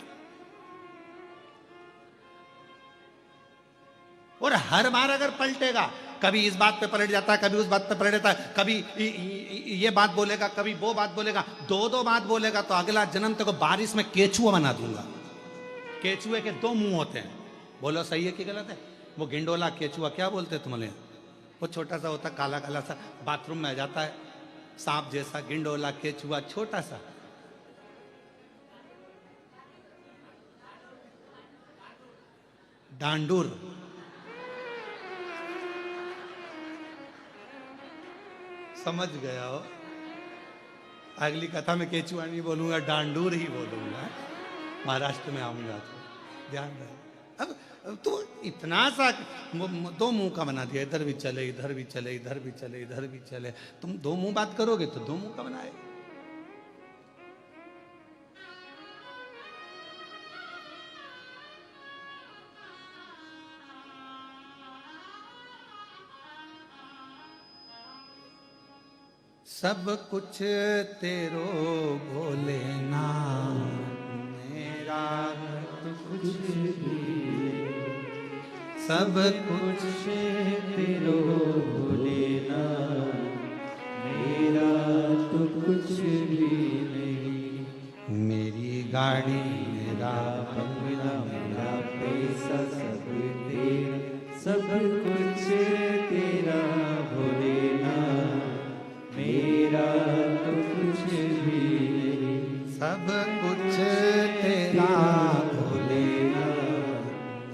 और हर बार अगर पलटेगा, कभी इस बात पे पलट जाता है, कभी उस बात पे पलट जाता है, कभी ये बात बोलेगा, कभी वो बात बोलेगा, 2 बात बोलेगा तो अगला जन्म तेरे को बारिश में केचुआ बना दूंगा। केचुए के 2 मुंह होते हैं। बोलो सही है कि गलत है? वो गिंडोला केचुआ क्या बोलते हैं तुम्हारे? वो छोटा सा होता, काला काला सा, बाथरूम में आ जाता है, सांप जैसा। गिंडोला केचुआ छोटा सा। डांडूर, समझ गया हो? अगली कथा में केचुआ नहीं बोलूंगा, डांडूर ही बोलूंगा। महाराष्ट्र में आऊंगा तो ध्यान रहे। अब तो इतना सा 2 मुंह का बना दिया, इधर भी चले, इधर भी चले, इधर भी चले, इधर भी चले। तुम 2 मुंह बात करोगे तो 2 मुंह का बनाए। सब कुछ तेरो भोलेनाथ, मेरा तो कुछ भी, सब कुछ तेरो भोलेनाथ, मेरा तो कुछ भी नहीं। मेरी गाड़ी, मेरा बंगला, मेरा पैसा सब तेरा, सब कुछ तेरा भोलेनाथ, मेरा तो कुछ भी नहीं। सब कुछ तेरा भोलेनाथ,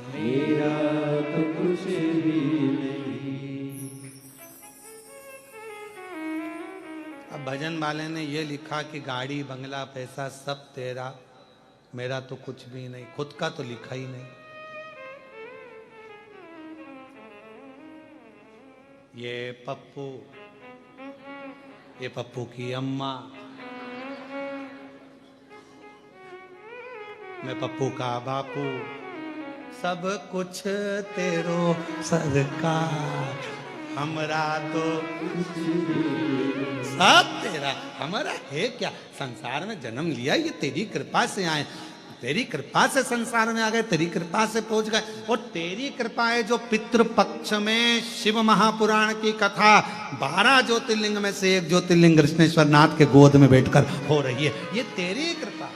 मेरा तो कुछ भी नहीं। अब भजन वाले ने ये लिखा कि गाड़ी बंगला पैसा सब तेरा, मेरा तो कुछ भी नहीं, खुद का तो लिखा ही नहीं। ये पप्पू की अम्मा, मैं पप्पू का बापू, सब कुछ तेरो सरकार, हमरा तो सब तेरा, हमारा है क्या। संसार में जन्म लिया ये तेरी कृपा से आए, तेरी कृपा से संसार में आ गए, तेरी कृपा से पहुंच गए। और तेरी कृपा है जो पितृपक्ष में शिव महापुराण की कथा 12 ज्योतिर्लिंग में से एक ज्योतिर्लिंग कृष्णेश्वर नाथ के गोद में बैठकर हो रही है, ये तेरी कृपा।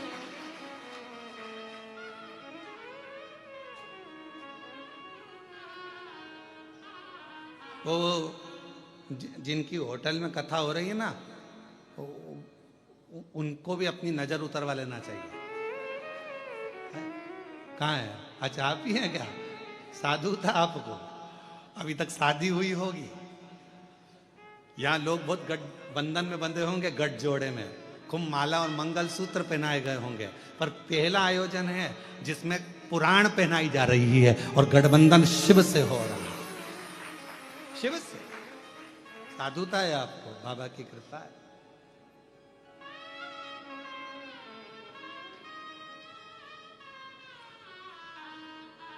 वो जिनकी होटल में कथा हो रही है ना, उनको भी अपनी नजर उतरवा लेना चाहिए। कहाँ है? अच्छा आप ही हैं क्या? साधु था आपको, अभी तक शादी हुई होगी। यहाँ लोग बहुत गठ बंधन में बंधे होंगे, गठ जोड़े में खूब माला और मंगल सूत्र पहनाए गए होंगे, पर पहला आयोजन है जिसमें पुराण पहनाई जा रही है और गठबंधन शिव से हो रहा है, शिव से। साधुता है आपको, बाबा की कृपा है।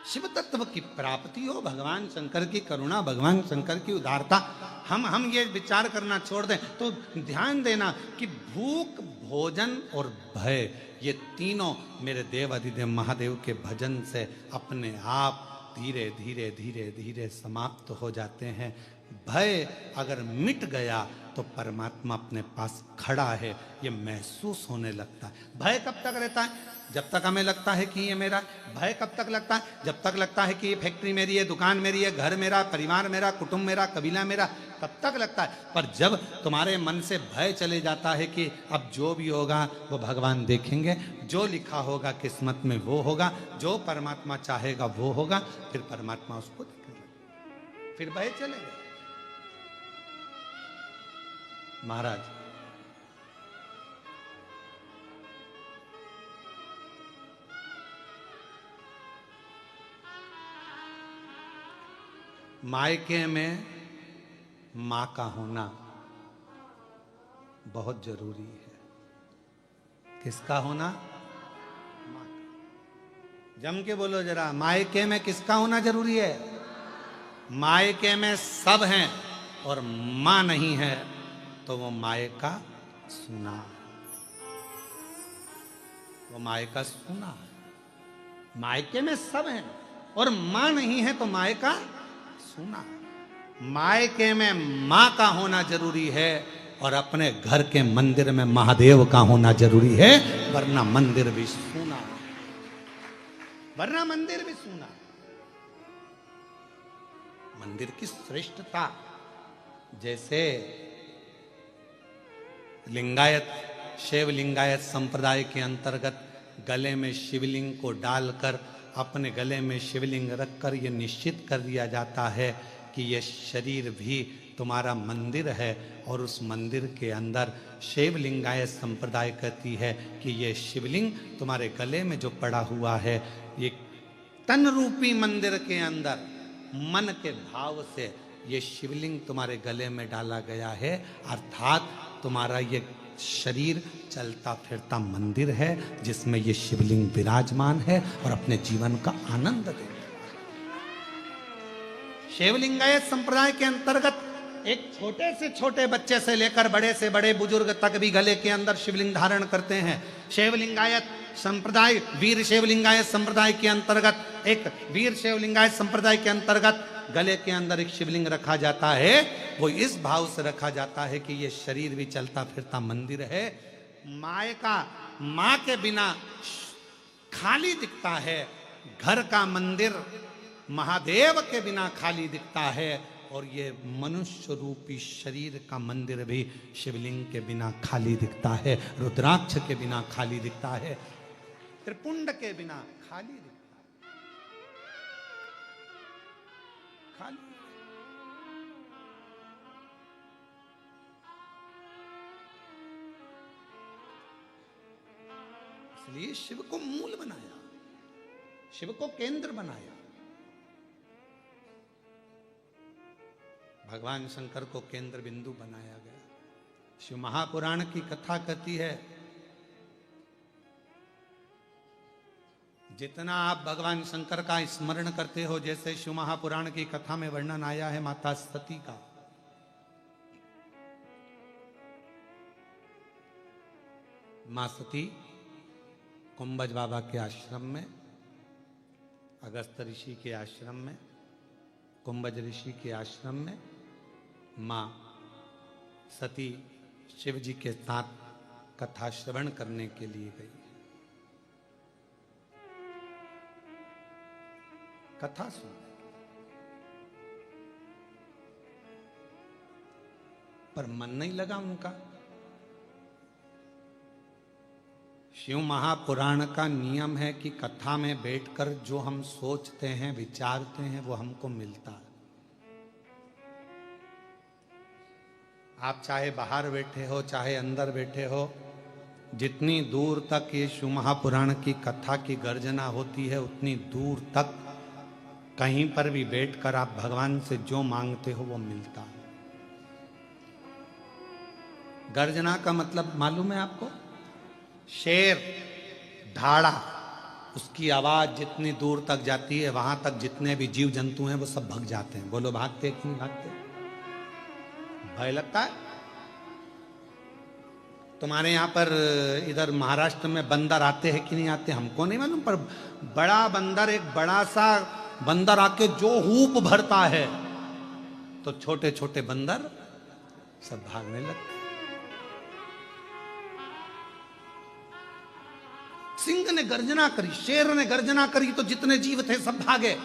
शिव तत्व की प्राप्ति हो, भगवान शंकर की करुणा, भगवान शंकर की उदारता, हम ये विचार करना छोड़ दें तो ध्यान देना कि भूख, भोजन और भय, ये तीनों मेरे देव अधिदेव महादेव के भजन से अपने आप धीरे धीरे धीरे धीरे समाप्त हो जाते हैं। भय अगर मिट गया तो परमात्मा अपने पास खड़ा है, ये महसूस होने लगता है। भय कब तक रहता है? जब तक हमें लगता है कि ये मेरा। भय कब तक लगता है? जब तक लगता है कि ये फैक्ट्री मेरी है, दुकान मेरी है, घर मेरा, परिवार मेरा, कुटुंब मेरा, कबीला मेरा, तब तक लगता है। पर जब तुम्हारे मन से भय चले जाता है कि अब जो भी होगा वो भगवान देखेंगे, जो लिखा होगा किस्मत में वो होगा, जो परमात्मा चाहेगा वो होगा, फिर परमात्मा उसको देखेगा, फिर भय चले गए। महाराज मायके में मां का होना बहुत जरूरी है। किसका होना? मां का। जम के बोलो जरा, मायके में किसका होना जरूरी है? मायके में सब हैं और मां नहीं है तो वो मायका सुना, वो मायका सुना। मायके में सब हैं और मां नहीं है तो मायका सुना। मायके में मां का होना जरूरी है और अपने घर के मंदिर में महादेव का होना जरूरी है, वरना मंदिर भी सुना, वरना मंदिर भी सुना। मंदिर की श्रेष्ठता, जैसे लिंगायत, शैव लिंगायत संप्रदाय के अंतर्गत गले में शिवलिंग को डालकर, अपने गले में शिवलिंग रखकर यह निश्चित कर दिया जाता है कि यह शरीर भी तुम्हारा मंदिर है, और उस मंदिर के अंदर शैव लिंगायत संप्रदाय कहती है कि यह शिवलिंग तुम्हारे गले में जो पड़ा हुआ है, ये तन रूपी मंदिर के अंदर मन के भाव से ये शिवलिंग तुम्हारे गले में डाला गया है, अर्थात तुम्हारा ये शरीर चलता फिरता मंदिर है जिसमें ये शिवलिंग विराजमान है और अपने जीवन का आनंद दे। शिवलिंगायत संप्रदाय के अंतर्गत एक छोटे से छोटे बच्चे से लेकर बड़े से बड़े बुजुर्ग तक भी गले के अंदर शिवलिंग धारण करते हैं। शिवलिंगायत संप्रदाय, वीर शिवलिंगायत संप्रदाय के अंतर्गत, एक वीर शिवलिंगायत संप्रदाय के अंतर्गत गले के अंदर एक शिवलिंग रखा जाता है। वो इस भाव से रखा जाता है कि ये शरीर भी चलता फिरता मंदिर है। मायका, मां के बिना खाली दिखता है, घर का मंदिर महादेव के बिना खाली दिखता है, और ये मनुष्य रूपी शरीर का मंदिर भी शिवलिंग के बिना खाली दिखता है, रुद्राक्ष के बिना खाली दिखता है, त्रिपुंड के बिना खाली दिखता है, खाली। इसलिए शिव को मूल बनाया, शिव को केंद्र बनाया। भगवान शंकर को केंद्र बिंदु बनाया गया। शिव महापुराण की कथा कहती है, जितना आप भगवान शंकर का स्मरण करते हो, जैसे शिव महापुराण की कथा में वर्णन आया है माता सती का, मां सती कुंभज बाबा के आश्रम में, अगस्त ऋषि के आश्रम में, कुंभज ऋषि के आश्रम में मां सती शिव जी के साथ कथा श्रवण करने के लिए गई। कथा सुन, पर मन नहीं लगा उनका। शिव महापुराण का नियम है कि कथा में बैठकर जो हम सोचते हैं, विचारते हैं, वो हमको मिलता है। आप चाहे बाहर बैठे हो, चाहे अंदर बैठे हो, जितनी दूर तक ये शिव महापुराण की कथा की गर्जना होती है, उतनी दूर तक कहीं पर भी बैठकर आप भगवान से जो मांगते हो वो मिलता है। गर्जना का मतलब मालूम है आपको? शेर, ढाड़ा, उसकी आवाज जितनी दूर तक जाती है, वहां तक जितने भी जीव जंतु हैं वो सब भाग जाते हैं। बोलो भागते कि नहीं भागते? भय लगता है? तुम्हारे यहां पर इधर महाराष्ट्र में बंदर आते हैं कि नहीं आते हमको नहीं मालूम, पर बड़ा बंदर, एक बड़ा सा बंदर आके जो हूप भरता है तो छोटे छोटे बंदर सब भागने लगते। सिंह ने गर्जना करी, शेर ने गर्जना करी, तो जितने जीव थे सब भागे।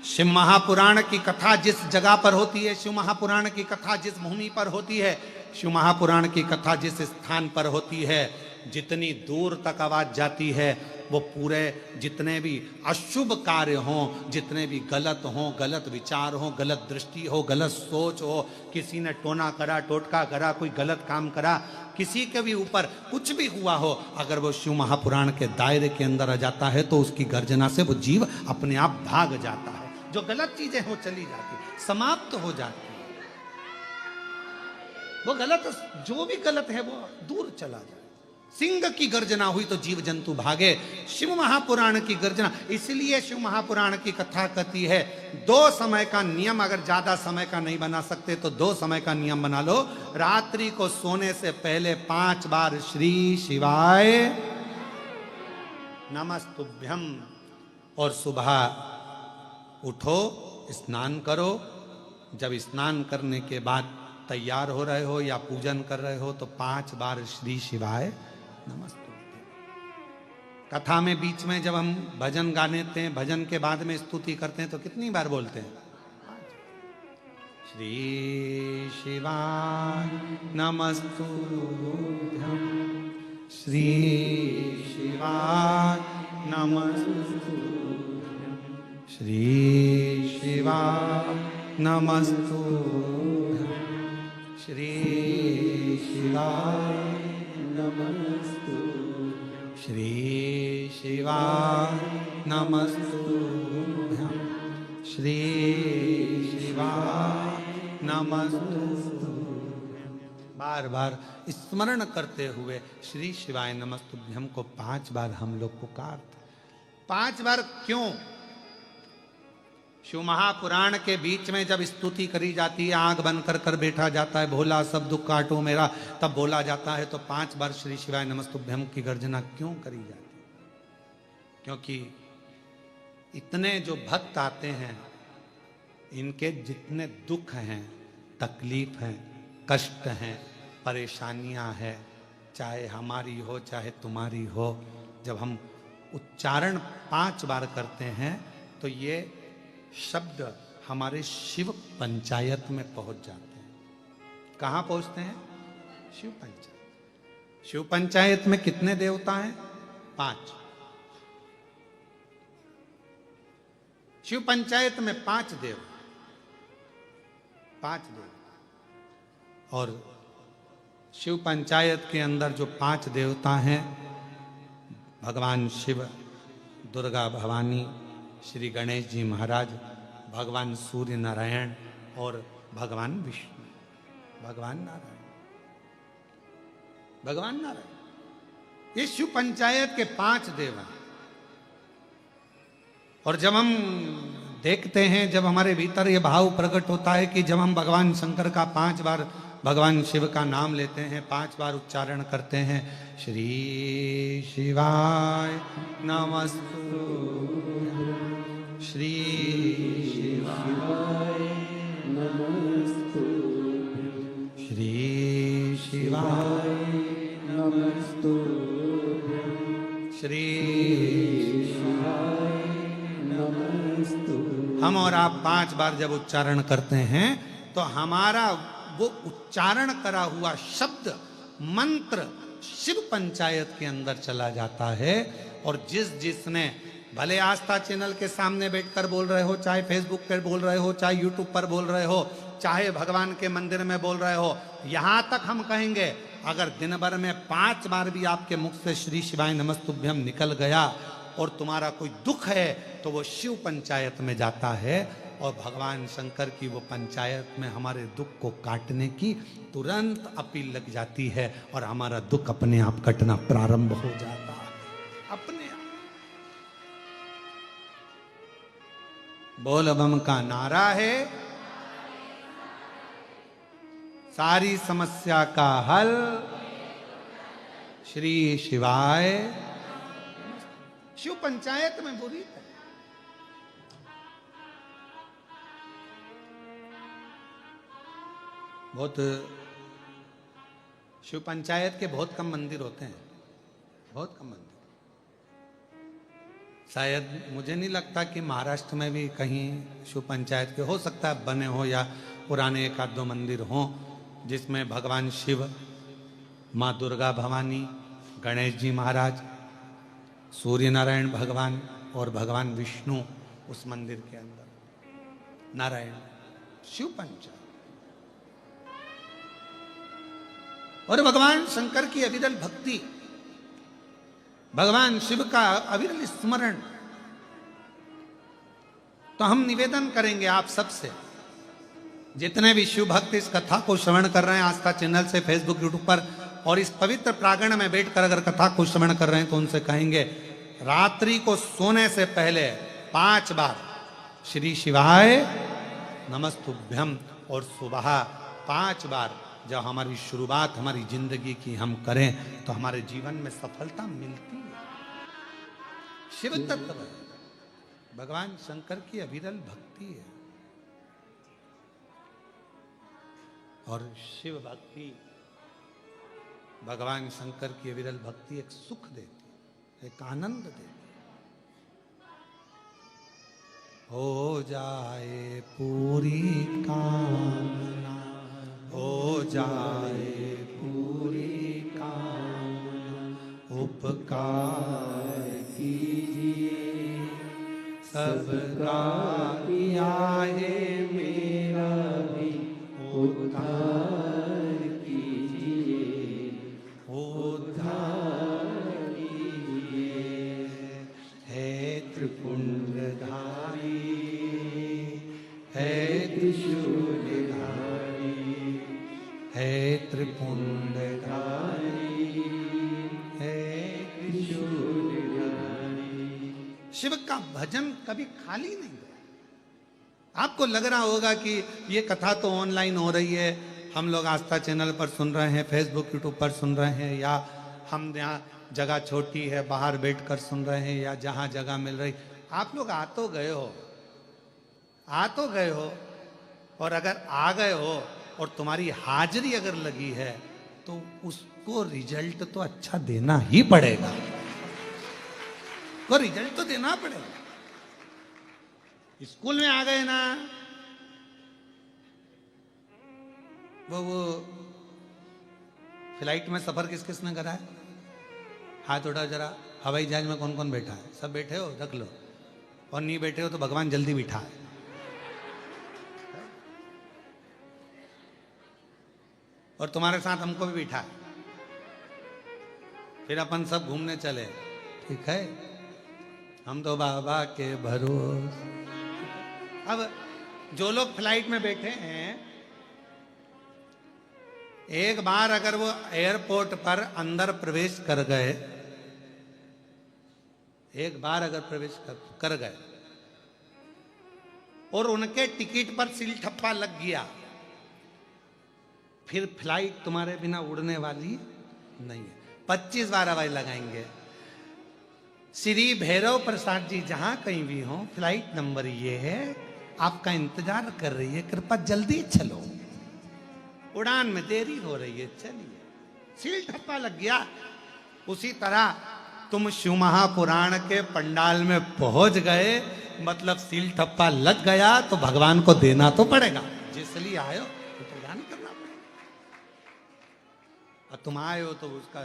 शिव महापुराण की कथा जिस जगह पर होती है, शिव महापुराण की कथा जिस भूमि पर होती है, शिव महापुराण की कथा जिस स्थान पर होती है, जितनी दूर तक आवाज जाती है, वो पूरे जितने भी अशुभ कार्य हों, जितने भी गलत हों, गलत विचार हो, गलत दृष्टि हो, गलत सोच हो, किसी ने टोना करा, टोटका करा, कोई गलत काम करा, किसी के भी ऊपर कुछ भी हुआ हो, अगर वो शिव महापुराण के दायरे के अंदर आ जाता है तो उसकी गर्जना से वो जीव अपने आप भाग जाता है। जो गलत चीजें हो चली जाती, समाप्त हो जाती, वो गलत, जो भी गलत है वो दूर चला जाए। सिंह की गर्जना हुई तो जीव जंतु भागे। शिव महापुराण की गर्जना, इसलिए शिव महापुराण की कथा कहती है, 2 समय का नियम, अगर ज्यादा समय का नहीं बना सकते तो 2 समय का नियम बना लो। रात्रि को सोने से पहले 5 बार श्री शिवाय नमस्तुभ्यम, और सुबह उठो, स्नान करो। जब स्नान करने के बाद तैयार हो रहे हो या पूजन कर रहे हो तो 5 बार श्री शिवाय नमस्तुभ्यम। कथा में बीच में जब हम भजन गाने थे, भजन के बाद में स्तुति करते हैं तो कितनी बार बोलते हैं? श्री शिवाय नमस्तुभ्यम, श्री शिवाय नमस्तुभ्यम, श्री शिवाय नमस्तुभ्यम, श्री शिवाय नमस्तुभ्यम, श्री शिवाय नमस्तुभ्यम, श्री शिवाय नमस्तुभ्यम। बार बार स्मरण करते हुए श्री शिवाय नमस्तुभ्यम को 5 बार हम लोग पुकारते। 5 बार क्यों? शिव महापुराण के बीच में जब स्तुति करी जाती है, आंख बंद कर कर बैठा जाता है, भोला सब दुख काटो मेरा, तब बोला जाता है, तो 5 बार श्री शिवाय नमस्तुभ्यम की गर्जना क्यों करी जाती? क्योंकि इतने जो भक्त आते हैं, इनके जितने दुख हैं, तकलीफ हैं, कष्ट हैं, परेशानियां हैं, चाहे हमारी हो चाहे तुम्हारी हो, जब हम उच्चारण 5 बार करते हैं तो ये शब्द हमारे शिव पंचायत में पहुंच जाते हैं। कहां पहुंचते हैं? शिव पंचायत। शिव पंचायत में कितने देवता हैं? 5। शिव पंचायत में 5 देव, 5 देव। और शिव पंचायत के अंदर जो 5 देवता हैं, भगवान शिव, दुर्गा भवानी, श्री गणेश जी महाराज, भगवान सूर्य नारायण और भगवान विष्णु, भगवान नारायण, भगवान नारायण, ये शिव पंचायत के 5 देव हैं। और जब हम देखते हैं, जब हमारे भीतर ये भाव प्रकट होता है कि जब हम भगवान शंकर का 5 बार भगवान शिव का नाम लेते हैं, 5 बार उच्चारण करते हैं, श्री शिवाय नमस्तु, श्री शिवाय नमस्तु, श्री शिवाय नमस्तु, श्री शिवाय नमस्तु। हम और आप 5 बार जब उच्चारण करते हैं तो हमारा वो उच्चारण करा हुआ शब्द मंत्र शिव पंचायत के अंदर चला जाता है। और जिसने भले आस्था चैनल के सामने बैठकर बोल रहे हो, चाहे फेसबुक पर बोल रहे हो, चाहे यूट्यूब पर बोल रहे हो, चाहे भगवान के मंदिर में बोल रहे हो, यहां तक हम कहेंगे अगर दिन भर में 5 बार भी आपके मुख से श्री शिवाय नमस्तुभ्यम निकल गया और तुम्हारा कोई दुख है तो वो शिव पंचायत में जाता है और भगवान शंकर की वो पंचायत में हमारे दुख को काटने की तुरंत अपील लग जाती है और हमारा दुख अपने आप कटना प्रारंभ हो जाता है, अपने आप। बोल बम का नारा है, सारी समस्या का हल श्री शिवाय। शिव पंचायत में बुरी है। बहुत शिव पंचायत के बहुत कम मंदिर होते हैं, बहुत कम मंदिर। शायद मुझे नहीं लगता कि महाराष्ट्र में भी कहीं शिव पंचायत के, हो सकता है बने हो या पुराने 1-2 मंदिर हों जिसमें भगवान शिव, माँ दुर्गा भवानी, गणेश जी महाराज, सूर्य नारायण भगवान और भगवान विष्णु उस मंदिर के अंदर। नारायण शिव पंचायत। और भगवान शंकर की अविरल भक्ति, भगवान शिव का अविरल स्मरण। तो हम निवेदन करेंगे आप सबसे, जितने भी शिव भक्त इस कथा को श्रवण कर रहे हैं आस्था चैनल से, फेसबुक यूट्यूब पर, और इस पवित्र प्रांगण में बैठकर अगर कथा को श्रवण कर रहे हैं तो उनसे कहेंगे रात्रि को सोने से पहले 5 बार श्री शिवाय नमस्तुभ्यम और सुबह 5 बार जब हमारी शुरुआत हमारी जिंदगी की हम करें तो हमारे जीवन में सफलता मिलती है। शिव तत्व भगवान शंकर की अविरल भक्ति है और शिव भक्ति, भगवान शंकर की अविरल भक्ति एक सुख देती है, एक आनंद देती है। हो जाए पूरी कामना, हो जाए पूरी कामना, उपकार कीजिए सबका किया है मेरा भी उद्धार कीजिए, उद्धार कीजिए। है त्रिपुंडधारी, है त्रिशूलधारी, है त्रिपुंडधारी, है त्रिशूलधारी। शिव का भजन कभी खाली नहीं है। आपको लग रहा होगा कि ये कथा तो ऑनलाइन हो रही है, हम लोग आस्था चैनल पर सुन रहे हैं, फेसबुक यूट्यूब पर सुन रहे हैं, या हम यहाँ जगह छोटी है बाहर बैठकर सुन रहे हैं, या जहाँ जगह मिल रही। आप लोग आ तो गए हो, आ तो गए हो, और अगर आ गए हो और तुम्हारी हाजिरी अगर लगी है तो उसको रिजल्ट तो अच्छा देना ही पड़ेगा, को रिजल्ट तो देना पड़ेगा। स्कूल में आ गए ना, वो फ्लाइट में सफर किस किसने करा है? हाथ उठा जरा। हवाई जहाज में कौन कौन बैठा है? सब बैठे हो, रख लो। और नहीं बैठे हो तो भगवान जल्दी बिठा है। और तुम्हारे साथ हमको भी बिठा है। फिर अपन सब घूमने चले, ठीक है, हम तो बाबा के भरोसे। अब जो लोग फ्लाइट में बैठे हैं, एक बार अगर वो एयरपोर्ट पर अंदर प्रवेश कर गए, एक बार अगर प्रवेश कर गए और उनके टिकट पर सील ठप्पा लग गया, फिर फ्लाइट तुम्हारे बिना उड़ने वाली नहीं है। 25 बार हवाई लगाएंगे। श्री भैरव प्रसाद जी जहां कहीं भी हो, फ्लाइट नंबर ये है, आपका इंतजार कर रही है, कृपा जल्दी चलो, उड़ान में देरी हो रही है, चलिए। सील ठप्पा लग गया। उसी तरह तुम शिव महापुराण के पंडाल में पहुंच गए, मतलब सील ठप्पा लग गया, तो भगवान को देना तो पड़ेगा, जिसलिए आयो तो प्रदान करना पड़ेगा। और तुम आए हो तो उसका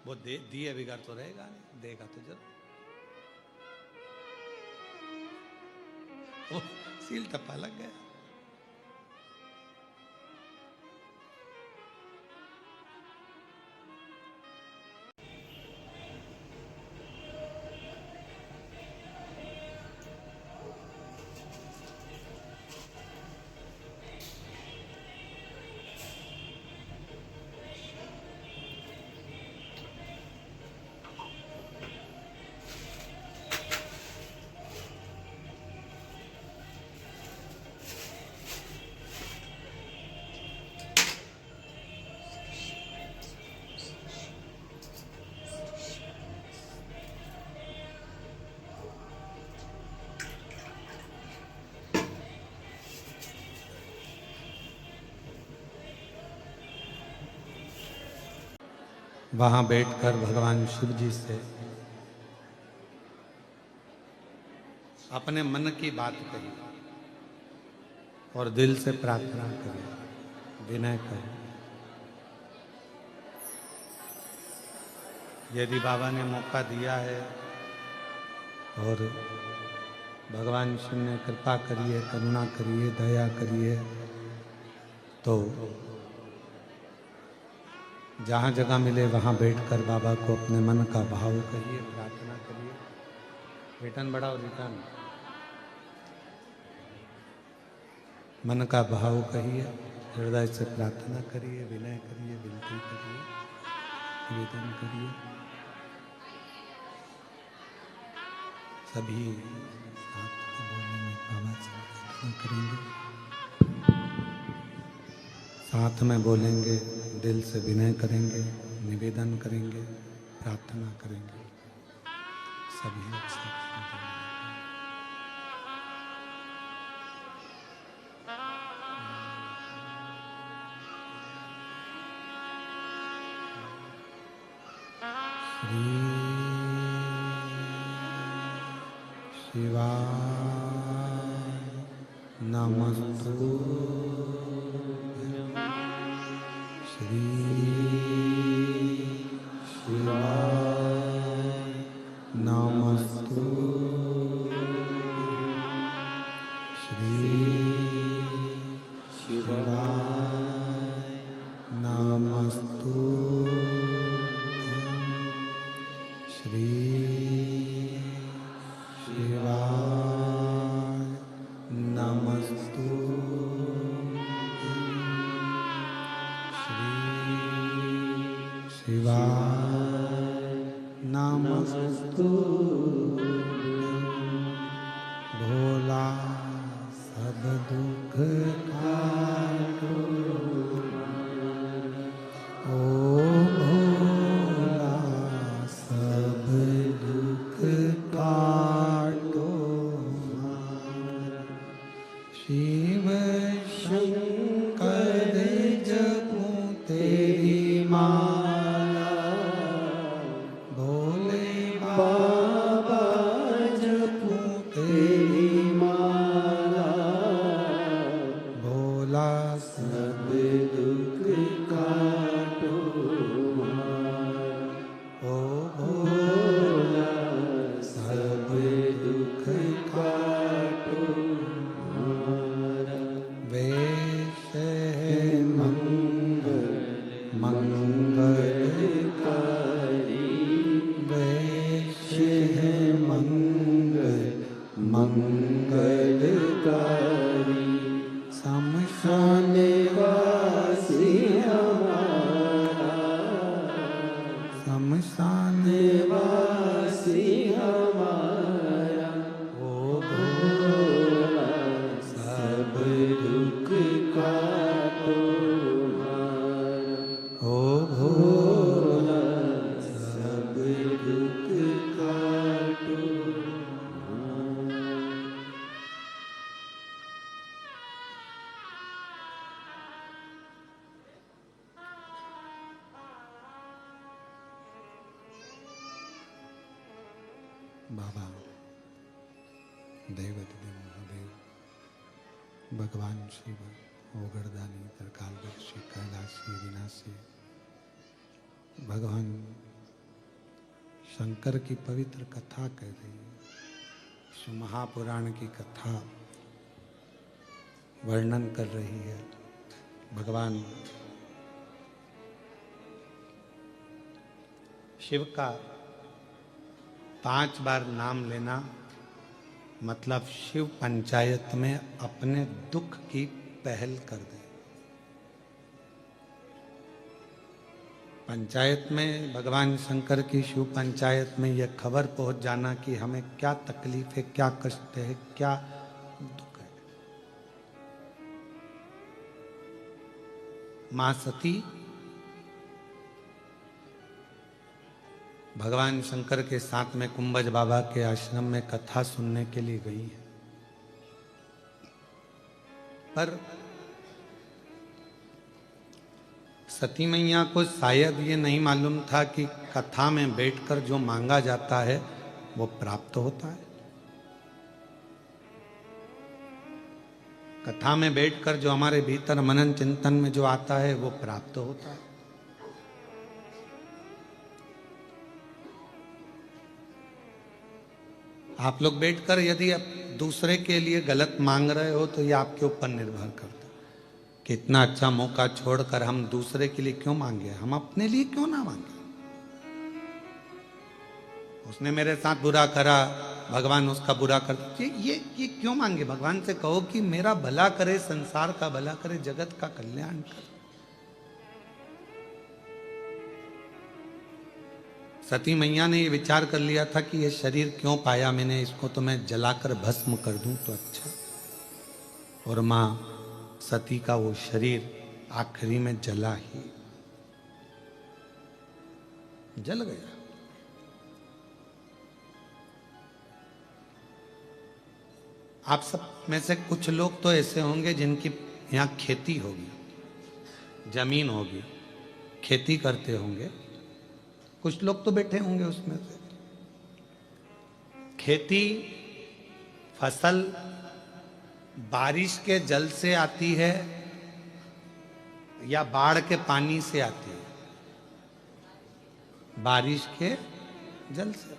वो दिए बिगाड़ तो रहेगा नहीं, देगा तो जरूर। वो सील ठप्पा लग गया। वहां बैठकर भगवान शिव जी से अपने मन की बात कही और दिल से प्रार्थना करें, विनय करें। यदि बाबा ने मौका दिया है और भगवान शिव ने कृपा करिए, करुणा करिए, दया करिए, तो जहाँ जगह मिले वहाँ बैठकर बाबा को अपने मन का भाव करिए, प्रार्थना करिए। रिटर्न बढ़ाओ, रिटर्न। मन का भाव कहिए, हृदय से प्रार्थना करिए, विनय करिए, विनती करिए, निवेदन करिए। सभी साथ बोलेंगे, बाबा से प्रार्थना करेंगे, साथ में बोलेंगे, दिल से विनय करेंगे, निवेदन करेंगे, प्रार्थना करेंगे। सभी अच्छा श्री शिवाय नमस्तु श्री शिवाय नमस्तु श्री शिवाय नमस्तु श्री शिवाय नमस्तु शिवाय नमस्तु भोला सब दुख काटो, ओ भोला सब दुख काटो, शिव शंकर जपूं तेरी माला, भोले बाबा शमशान निवासी हमारा ओ भोला सब दुख का तुम्हारा ओ भोला सब दुख का तुम्हारा। बाबा देवदेव महादेव भगवान शिव ओगरदानी तरकालदर्शी कैलाशी विनाशी भगवान शंकर की पवित्र कथा कह रही है। शिव महापुराण की कथा वर्णन कर रही है। भगवान शिव का 5 बार नाम लेना मतलब शिव पंचायत में अपने दुख की पहल कर दे। पंचायत में भगवान शंकर की शिव पंचायत में यह खबर पहुंच जाना कि हमें क्या तकलीफ है, क्या कष्ट है, क्या दुख है। मां सती भगवान शंकर के साथ में कुंभज बाबा के आश्रम में कथा सुनने के लिए गई है, पर सती मैया को शायद ये नहीं मालूम था कि कथा में बैठकर जो मांगा जाता है वो प्राप्त होता है। कथा में बैठकर जो हमारे भीतर मनन चिंतन में जो आता है वो प्राप्त होता है। आप लोग बैठकर यदि आप दूसरे के लिए गलत मांग रहे हो तो ये आपके ऊपर निर्भर करता है कि इतना अच्छा मौका छोड़कर हम दूसरे के लिए क्यों मांगे, हम अपने लिए क्यों ना मांगे। उसने मेरे साथ बुरा करा, भगवान उसका बुरा कर ये क्यों मांगे। भगवान से कहो कि मेरा भला करे, संसार का भला करे, जगत का कल्याण करे। सती मैया ने ये विचार कर लिया था कि ये शरीर क्यों पाया मैंने, इसको तो मैं जलाकर भस्म कर दूं तो अच्छा। और मां सती का वो शरीर आखिरी में जला ही, जल गया। आप सब में से कुछ लोग तो ऐसे होंगे जिनकी यहां खेती होगी, जमीन होगी, खेती करते होंगे। कुछ लोग तो बैठे होंगे उसमें से। खेती फसल बारिश के जल से आती है या बाढ़ के पानी से आती है? बारिश के जल से।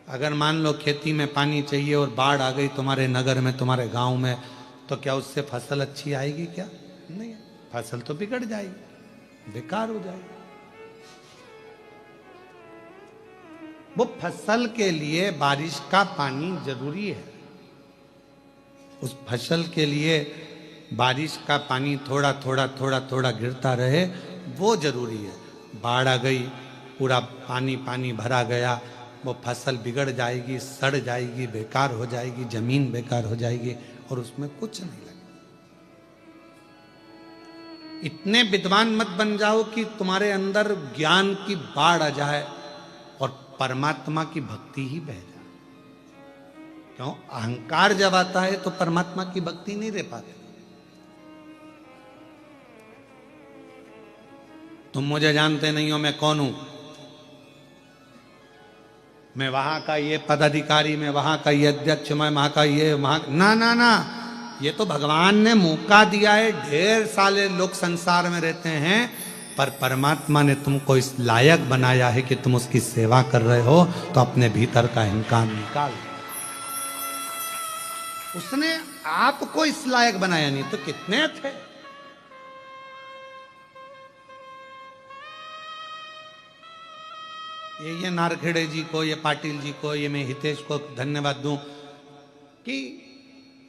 अगर मान लो खेती में पानी चाहिए और बाढ़ आ गई तुम्हारे नगर में, तुम्हारे गांव में, तो क्या उससे फसल अच्छी आएगी? क्या नहीं, फसल तो बिगड़ जाएगी, बेकार हो जाएगी। वो फसल के लिए बारिश का पानी जरूरी है। उस फसल के लिए बारिश का पानी थोड़ा थोड़ा थोड़ा थोड़ा गिरता रहे, वो जरूरी है। बाढ़ आ गई, पूरा पानी पानी भरा गया, वो फसल बिगड़ जाएगी, सड़ जाएगी, बेकार हो जाएगी, जमीन बेकार हो जाएगी और उसमें कुछ नहीं लगेगा। इतने विद्वान मत बन जाओ कि तुम्हारे अंदर ज्ञान की बाढ़ आ जाए और परमात्मा की भक्ति ही बह जाए। क्यों? अहंकार जब आता है तो परमात्मा की भक्ति नहीं रह पाती। तुम मुझे जानते नहीं हो, मैं कौन हूं, मैं वहां का ये पदाधिकारी, मैं वहां का ये अध्यक्ष, मैं वहां का ये ना ना ना, ये तो भगवान ने मौका दिया है। ढेर सारे लोग संसार में रहते हैं, पर परमात्मा ने तुमको इस लायक बनाया है कि तुम उसकी सेवा कर रहे हो, तो अपने भीतर का अहंकार निकाल। उसने आपको इस लायक बनाया, नहीं तो कितने थे। ये नारखेड़े जी को, ये पाटिल जी को, ये मैं हितेश को धन्यवाद दूं कि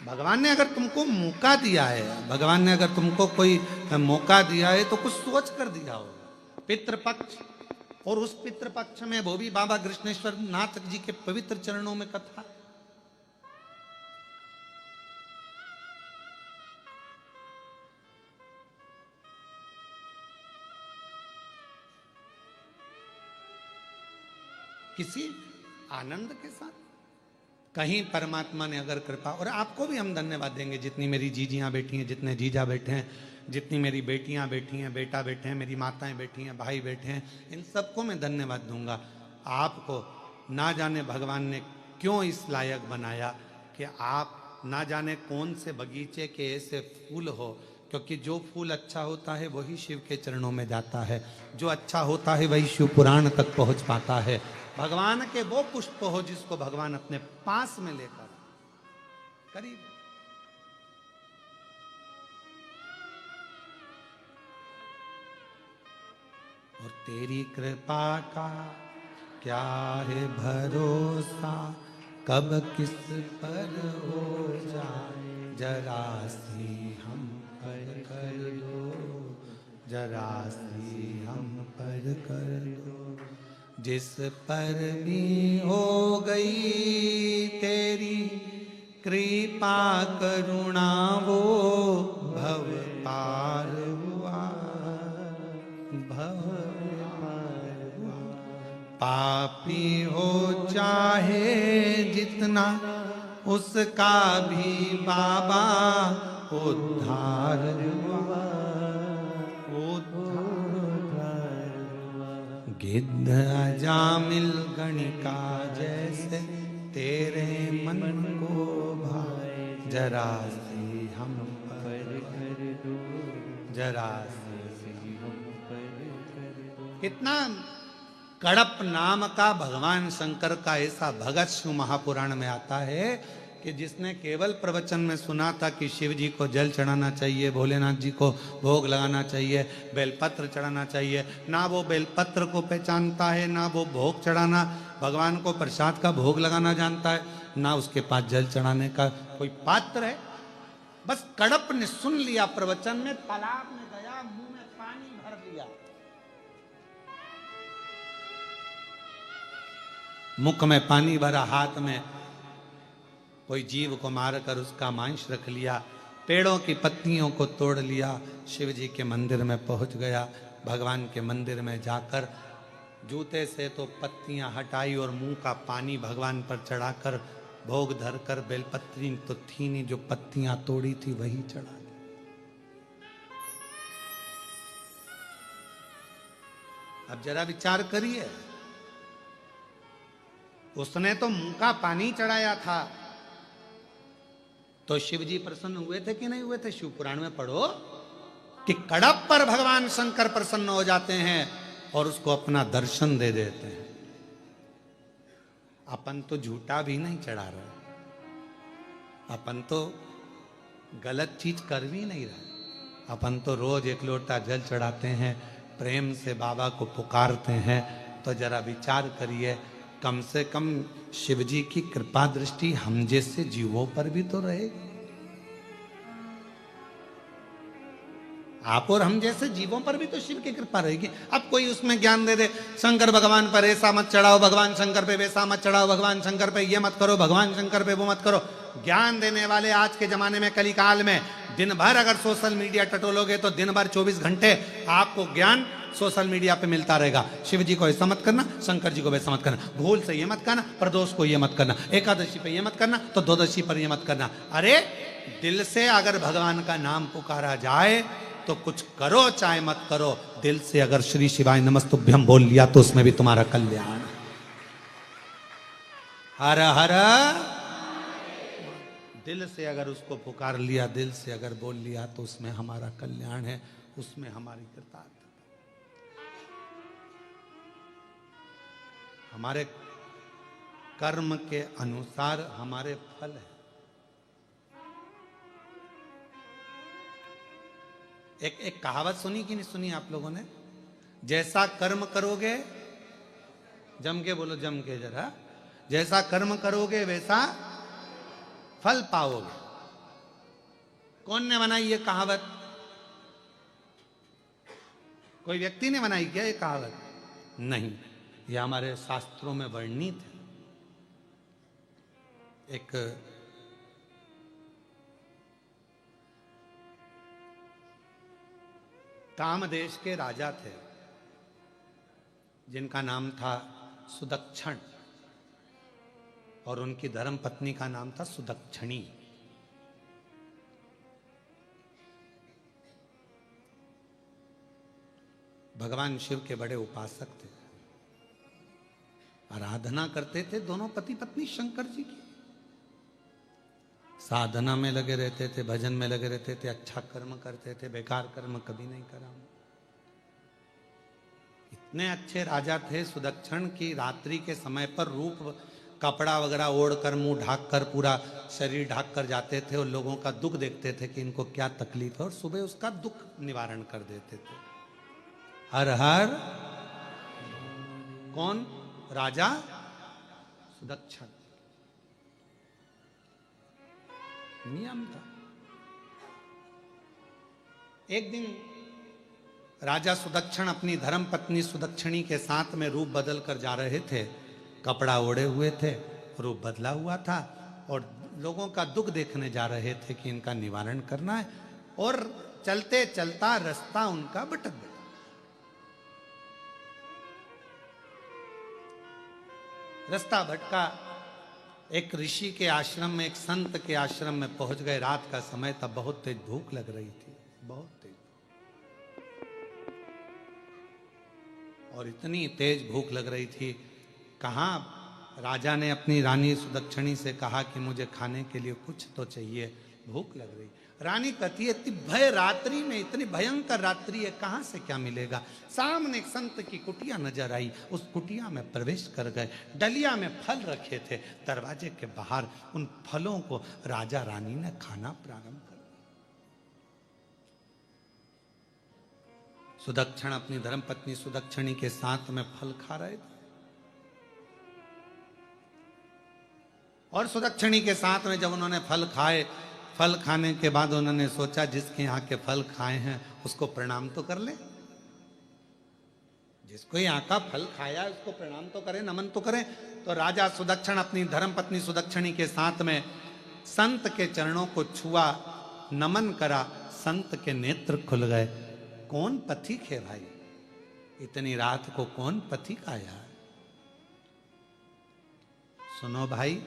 भगवान ने अगर तुमको मौका दिया है, भगवान ने अगर तुमको कोई मौका दिया है तो कुछ सोच कर दिया होगा। पितृपक्ष और उस पितृपक्ष में वो भी बाबा कृष्णेश्वर नाथ जी के पवित्र चरणों में कथा। किसी आनंद के साथ कहीं परमात्मा ने अगर कृपा, और आपको भी हम धन्यवाद देंगे जितनी मेरी जीजियां बैठी हैं, जितने जीजा बैठे हैं, जितनी मेरी बेटियां बैठी हैं, बेटा बैठे हैं, मेरी माताएं बैठी हैं, भाई बैठे हैं, इन सबको मैं धन्यवाद दूंगा। आपको ना जाने भगवान ने क्यों इस लायक बनाया कि आप ना जाने कौन से बगीचे के ऐसे फूल हो, क्योंकि जो फूल अच्छा होता है वही शिव के चरणों में जाता है, जो अच्छा होता है वही शिव पुराण तक पहुंच पाता है। भगवान के वो पुष्प हो जिसको भगवान अपने पास में लेकर करीब। और तेरी कृपा का क्या है भरोसा, कब किस पर हो जाए, जरा सी हम पर कर दो, जरा सी हम पर कर दो। जिस पर भी हो गई तेरी कृपा करुणा, वो भव पार हुआ, भव पार हुआ। पापी हो चाहे जितना, उसका भी बाबा उद्धार हुआ, गिद्ध अजामिल गणिका जैसे तेरे मन को भाए, जरा सी हम पर कर दो, जरा सी हम पर कर दो। कितना कड़प नाम का भगवान शंकर का ऐसा भगत शिव महापुराण में आता है कि जिसने केवल प्रवचन में सुना था कि शिव जी को जल चढ़ाना चाहिए, भोलेनाथ जी को भोग लगाना चाहिए, बेलपत्र चढ़ाना चाहिए, ना वो बेलपत्र को पहचानता है, ना वो भोग चढ़ाना, भगवान को प्रसाद का भोग लगाना जानता है, ना उसके पास जल चढ़ाने का कोई पात्र है। बस कड़प ने सुन लिया प्रवचन में, तालाब में गया, मुंह में पानी भर लिया, मुख में पानी भरा, हाथ में कोई जीव को मारकर उसका मांस रख लिया, पेड़ों की पत्तियों को तोड़ लिया, शिव जी के मंदिर में पहुंच गया। भगवान के मंदिर में जाकर जूते से तो पत्तियां हटाई और मुंह का पानी भगवान पर चढ़ाकर भोग धरकर, बेलपत्री तो थी नहीं, जो पत्तियां तोड़ी थी वही चढ़ा दी। अब जरा विचार करिए, उसने तो मुंह का पानी चढ़ाया था, तो शिव जी प्रसन्न हुए थे कि नहीं हुए थे? शिव पुराण में पढ़ो कि कड़प पर भगवान शंकर प्रसन्न हो जाते हैं और उसको अपना दर्शन दे देते हैं। अपन तो झूठा भी नहीं चढ़ा रहे, अपन तो गलत चीज कर भी नहीं रहे, अपन तो रोज एक लोटा जल चढ़ाते हैं, प्रेम से बाबा को पुकारते हैं। तो जरा विचार करिए, कम से कम शिव जी की कृपा दृष्टि हम जैसे जीवों पर भी तो रहेगी। आप और हम जैसे जीवों पर भी तो शिव की कृपा रहेगी। अब कोई उसमें ज्ञान दे दे, शंकर भगवान पर ऐसा मत चढ़ाओ, भगवान शंकर पे वैसा मत चढ़ाओ, भगवान शंकर पे ये मत करो, भगवान शंकर पे वो मत करो। ज्ञान देने वाले आज के जमाने में, कलिकाल में, दिन भर अगर सोशल मीडिया टटोलोगे तो दिन भर 24 घंटे आपको ज्ञान सोशल मीडिया पे मिलता रहेगा। शिव जी को ऐसा मत करना, शंकर जी को वैसा मत करना, भूल से ये मत करना, प्रदोष को ये मत करना, एकादशी पे ये मत करना, तो द्वादशी पर ये मत करना। अरे दिल से अगर भगवान का नाम पुकारा जाए तो कुछ करो चाहे मत करो, दिल से अगर श्री शिवाय नमस्तुभ्यम बोल लिया तो उसमें भी तुम्हारा कल्याण। हर हर, दिल से अगर उसको पुकार लिया, दिल से अगर बोल लिया तो उसमें हमारा कल्याण है, उसमें हमारी कृतार्थता। हमारे कर्म के अनुसार हमारे फल है। एक कहावत सुनी कि नहीं सुनी आप लोगों ने? जैसा कर्म करोगे, जम के बोलो, जम के जरा, जैसा कर्म करोगे वैसा फल पाओगे। कौन ने बनाई ये कहावत? कोई व्यक्ति ने बनाई क्या ये कहावत? नहीं, यह हमारे शास्त्रों में वर्णित है। एक कामदेश के राजा थे जिनका नाम था सुदक्षण, और उनकी धर्म पत्नी का नाम था सुदक्षिणी। भगवान शिव के बड़े उपासक थे, आराधना करते थे दोनों पति पत्नी शंकर जी की, साधना में लगे रहते थे, भजन में लगे रहते थे, अच्छा कर्म करते थे, बेकार कर्म कभी नहीं करा। इतने अच्छे राजा थे सुदक्षण की रात्रि के समय पर रूप कपड़ा वगैरह ओढ़कर, मुंह ढाककर, पूरा शरीर ढाककर जाते थे और लोगों का दुख देखते थे कि इनको क्या तकलीफ है, और सुबह उसका दुख निवारण कर देते थे। हर हर कौन? राजा सुदक्षण। नियम था। एक दिन राजा सुदक्षण अपनी धर्म पत्नी सुदक्षिणी के साथ में रूप बदल कर जा रहे थे। कपड़ा ओढ़े हुए थे, रूप बदला हुआ था, और लोगों का दुख देखने जा रहे थे कि इनका निवारण करना है। और चलते चलता रास्ता उनका भटक गया। रास्ता भटका, एक ऋषि के आश्रम में, एक संत के आश्रम में पहुंच गए। रात का समय था, बहुत तेज भूख लग रही थी, बहुत तेज। और इतनी तेज भूख लग रही थी, कहाँ राजा ने अपनी रानी सुदक्षिणी से कहा कि मुझे खाने के लिए कुछ तो चाहिए, भूख लग रही। रानी कहती है, इतनी भय रात्रि में, इतनी भयंकर रात्रि है, कहाँ से क्या मिलेगा। सामने एक संत की कुटिया नजर आई, उस कुटिया में प्रवेश कर गए। डलिया में फल रखे थे, दरवाजे के बाहर उन फलों को राजा रानी ने खाना प्रारंभ कर दिया। सुदक्षण अपनी धर्मपत्नी सुदक्षिणी के साथ में फल खा रहे थे, और सुदक्षिणी के साथ में जब उन्होंने फल खाए, फल खाने के बाद उन्होंने सोचा जिसके यहाँ के फल खाए हैं उसको प्रणाम तो कर ले। जिसको यहाँ का फल खाया है उसको प्रणाम तो करें, नमन तो करें। तो राजा सुदक्षण अपनी धर्मपत्नी सुदक्षिणी के साथ में संत के चरणों को छुआ, नमन करा। संत के नेत्र खुल गए। कौन पथिक है भाई, इतनी रात को कौन पथिक आया? सुनो भाई,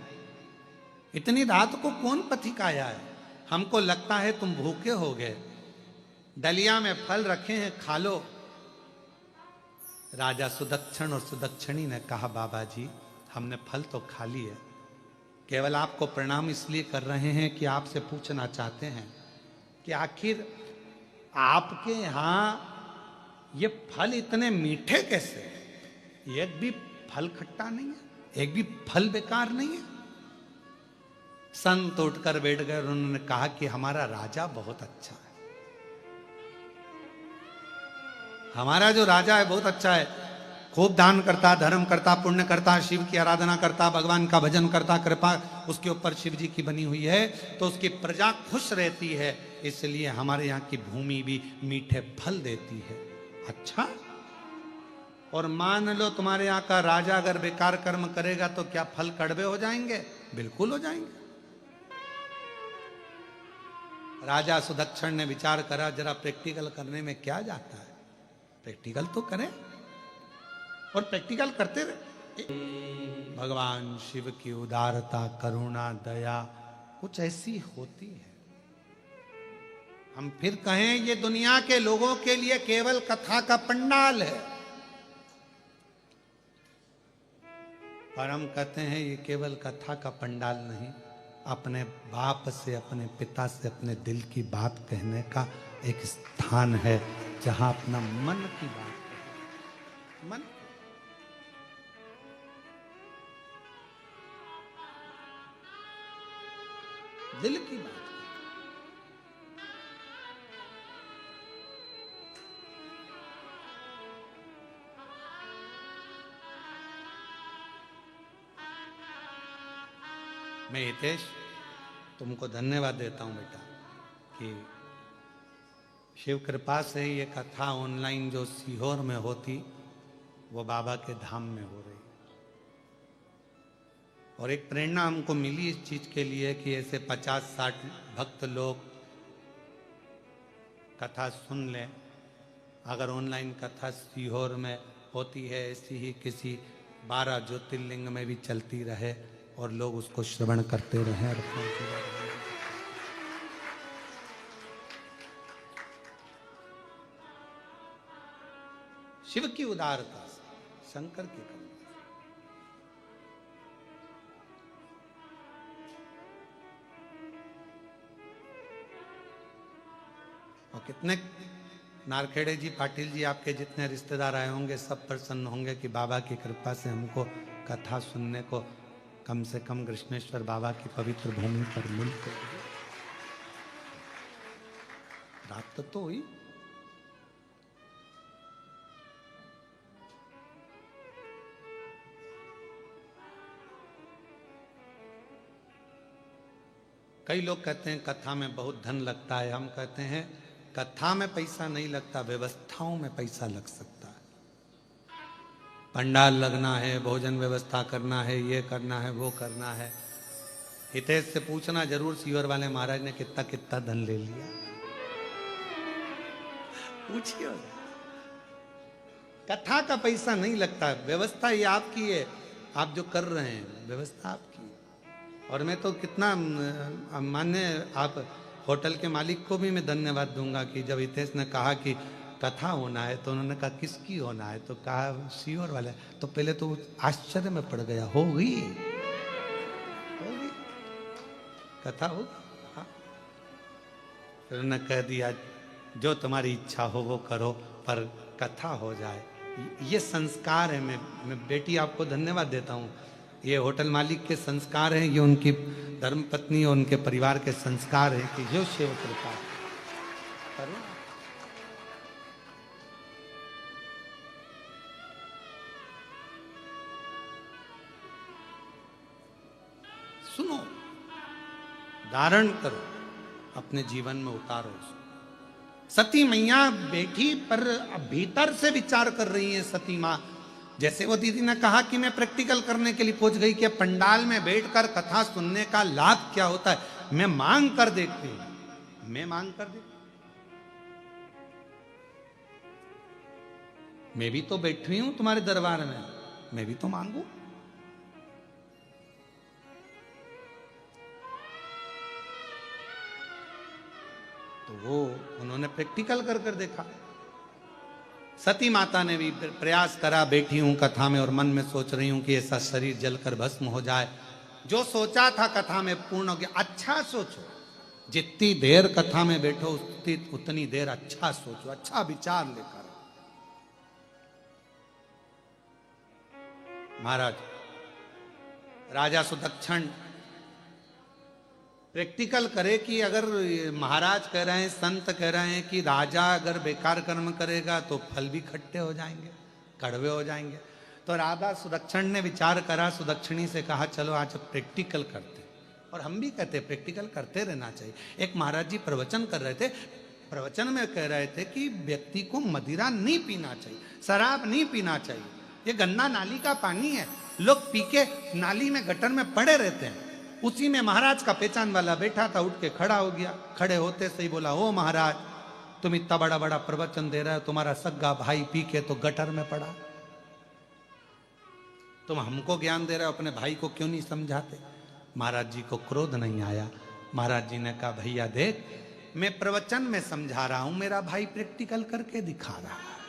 इतनी रात को कौन पथिक आया है? हमको लगता है तुम भूखे हो गए, डलिया में फल रखे हैं, खा लो। राजा सुदक्षण और सुदक्षिणी ने कहा, बाबा जी हमने फल तो खा लिए, केवल आपको प्रणाम इसलिए कर रहे हैं कि आपसे पूछना चाहते हैं कि आखिर आपके यहां ये फल इतने मीठे कैसे? एक भी फल खट्टा नहीं है, एक भी फल बेकार नहीं है। संत उठकर बैठ गए, उन्होंने कहा कि हमारा राजा बहुत अच्छा है, हमारा जो राजा है बहुत अच्छा है, खूब दान करता, धर्म करता, पुण्य करता, शिव की आराधना करता, भगवान का भजन करता, कृपा उसके ऊपर शिव जी की बनी हुई है, तो उसकी प्रजा खुश रहती है, इसलिए हमारे यहाँ की भूमि भी मीठे फल देती है। अच्छा, और मान लो तुम्हारे यहाँ का राजा अगर बेकार कर्म करेगा तो क्या फल कड़वे हो जाएंगे? बिल्कुल हो जाएंगे। राजा सुदक्षण ने विचार करा, जरा प्रैक्टिकल करने में क्या जाता है, प्रैक्टिकल तो करें। और प्रैक्टिकल करते रहे। भगवान शिव की उदारता, करुणा, दया कुछ ऐसी होती है। हम फिर कहें ये दुनिया के लोगों के लिए केवल कथा का पंडाल है, पर हम कहते हैं ये केवल कथा का पंडाल नहीं, अपने बाप से, अपने पिता से, अपने दिल की बात कहने का एक स्थान है, जहां अपना मन की बात कहें। मन, दिल की बात। मैं हितेश तुमको धन्यवाद देता हूं बेटा कि शिव कृपा से ये कथा ऑनलाइन जो सीहोर में होती वो बाबा के धाम में हो रही। और एक प्रेरणा हमको मिली इस चीज के लिए कि ऐसे 50-60 भक्त लोग कथा सुन लें। अगर ऑनलाइन कथा सीहोर में होती है, ऐसी ही किसी 12 ज्योतिर्लिंग में भी चलती रहे और लोग उसको श्रवण करते रहे और पहुंचते रहे। शिव की उदारता से, शंकर की करुणा। और कितने नारखेड़े जी, पाटिल जी, आपके जितने रिश्तेदार आए होंगे सब प्रसन्न होंगे कि बाबा की कृपा से हमको कथा सुनने को कम से कम कृष्णेश्वर बाबा की पवित्र भूमि पर मिलते। रात तो हुई। कई लोग कहते हैं कथा में बहुत धन लगता है। हम कहते हैं कथा में पैसा नहीं लगता, व्यवस्थाओं में पैसा लग सकता है। पंडाल लगना है, भोजन व्यवस्था करना है, ये करना है, वो करना है। हितेश से पूछना जरूर सीवर वाले महाराज ने कितना कितना धन ले लिया, पूछिए। कथा का पैसा नहीं लगता, व्यवस्था ये आपकी है, आप जो कर रहे हैं व्यवस्था आपकी है। और मैं तो कितना मान्य, आप होटल के मालिक को भी मैं धन्यवाद दूंगा कि जब हितेश ने कहा कि कथा होना है तो उन्होंने कहा किसकी होना है, तो कहा सीहोर वाले। तो पहले तो आश्चर्य में पड़ गया, हो गई कथा हो। हाँ। फिर उन्होंने कह दिया जो तुम्हारी इच्छा हो वो करो, पर कथा हो जाए। ये संस्कार है। मैं बेटी आपको धन्यवाद देता हूँ। ये होटल मालिक के संस्कार हैं, ये उनकी धर्मपत्नी और उनके परिवार के संस्कार हैं कि जो शिव कृपा करो। सुनो, धारण करो, अपने जीवन में उतारो। सती मैया बैठी पर भीतर से विचार कर रही है सती माँ। जैसे वो दीदी ने कहा कि मैं प्रैक्टिकल करने के लिए पहुंच गई कि पंडाल में बैठकर कथा सुनने का लाभ क्या होता है। मैं मांग कर देखती हूं, मैं मांग कर देखती। मैं भी तो बैठी हूं तुम्हारे दरबार में, मैं भी तो मांगू। तो वो उन्होंने प्रैक्टिकल कर कर देखा। सती माता ने भी प्रयास करा, बैठी हूं कथा में और मन में सोच रही हूं कि ऐसा शरीर जलकर भस्म हो जाए। जो सोचा था कथा में पूर्ण हो गया। अच्छा सोचो, जितनी देर कथा में बैठो उतनी देर अच्छा सोचो, अच्छा विचार लेकर। महाराज राजा सुदक्षण प्रैक्टिकल करे कि अगर महाराज कह रहे हैं, संत कह रहे हैं कि राजा अगर बेकार कर्म करेगा तो फल भी खट्टे हो जाएंगे, कड़वे हो जाएंगे। तो राजा सुदक्षण ने विचार करा, सुदक्षिणी से कहा चलो आज प्रैक्टिकल करते। और हम भी कहते प्रैक्टिकल करते रहना चाहिए। एक महाराज जी प्रवचन कर रहे थे, प्रवचन में कह रहे थे कि व्यक्ति को मदिरा नहीं पीना चाहिए, शराब नहीं पीना चाहिए। ये गंदा नाली का पानी है, लोग पी के नाली में गटर में पड़े रहते हैं। उसी में महाराज का पहचान वाला बैठा था, उठ के खड़ा हो गया। खड़े होते से ही बोला, ओ महाराज तुम इतना बड़ा बड़ा प्रवचन दे रहे हो, तुम्हारा सग्गा भाई पी के तो गटर में पड़ा, तुम हमको ज्ञान दे रहे हो, अपने भाई को क्यों नहीं समझाते। महाराज जी को क्रोध नहीं आया। महाराज जी ने कहा भैया देख, मैं प्रवचन में समझा रहा हूं, मेरा भाई प्रैक्टिकल करके दिखा रहा है।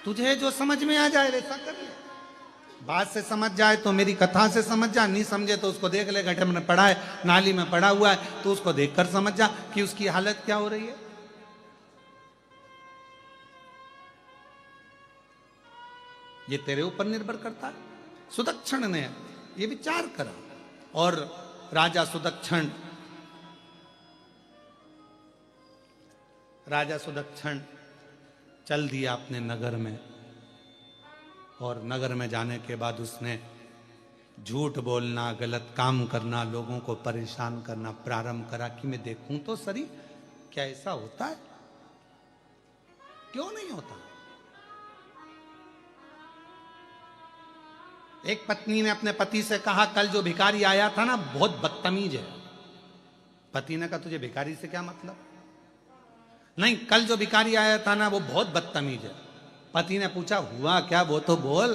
तुझे जो समझ में आ जाए वैसा कर ले। बात से समझ जाए तो मेरी कथा से समझ जा, नहीं समझे तो उसको देख ले, गटर में पड़ा है, नाली में पड़ा हुआ है, तो उसको देखकर समझ जा कि उसकी हालत क्या हो रही है। ये तेरे ऊपर निर्भर करता है। सुदक्षण ने ये विचार करा और राजा सुदक्षण चल दिया अपने नगर में। और नगर में जाने के बाद उसने झूठ बोलना, गलत काम करना, लोगों को परेशान करना प्रारंभ करा कि मैं देखूं तो सही क्या ऐसा होता है, क्यों नहीं होता। एक पत्नी ने अपने पति से कहा, कल जो भिखारी आया था ना बहुत बदतमीज है। पति ने कहा, तुझे भिखारी से क्या मतलब? नहीं, कल जो भिखारी आया था ना वो बहुत बदतमीज है। पति ने पूछा, हुआ क्या, वो तो बोल।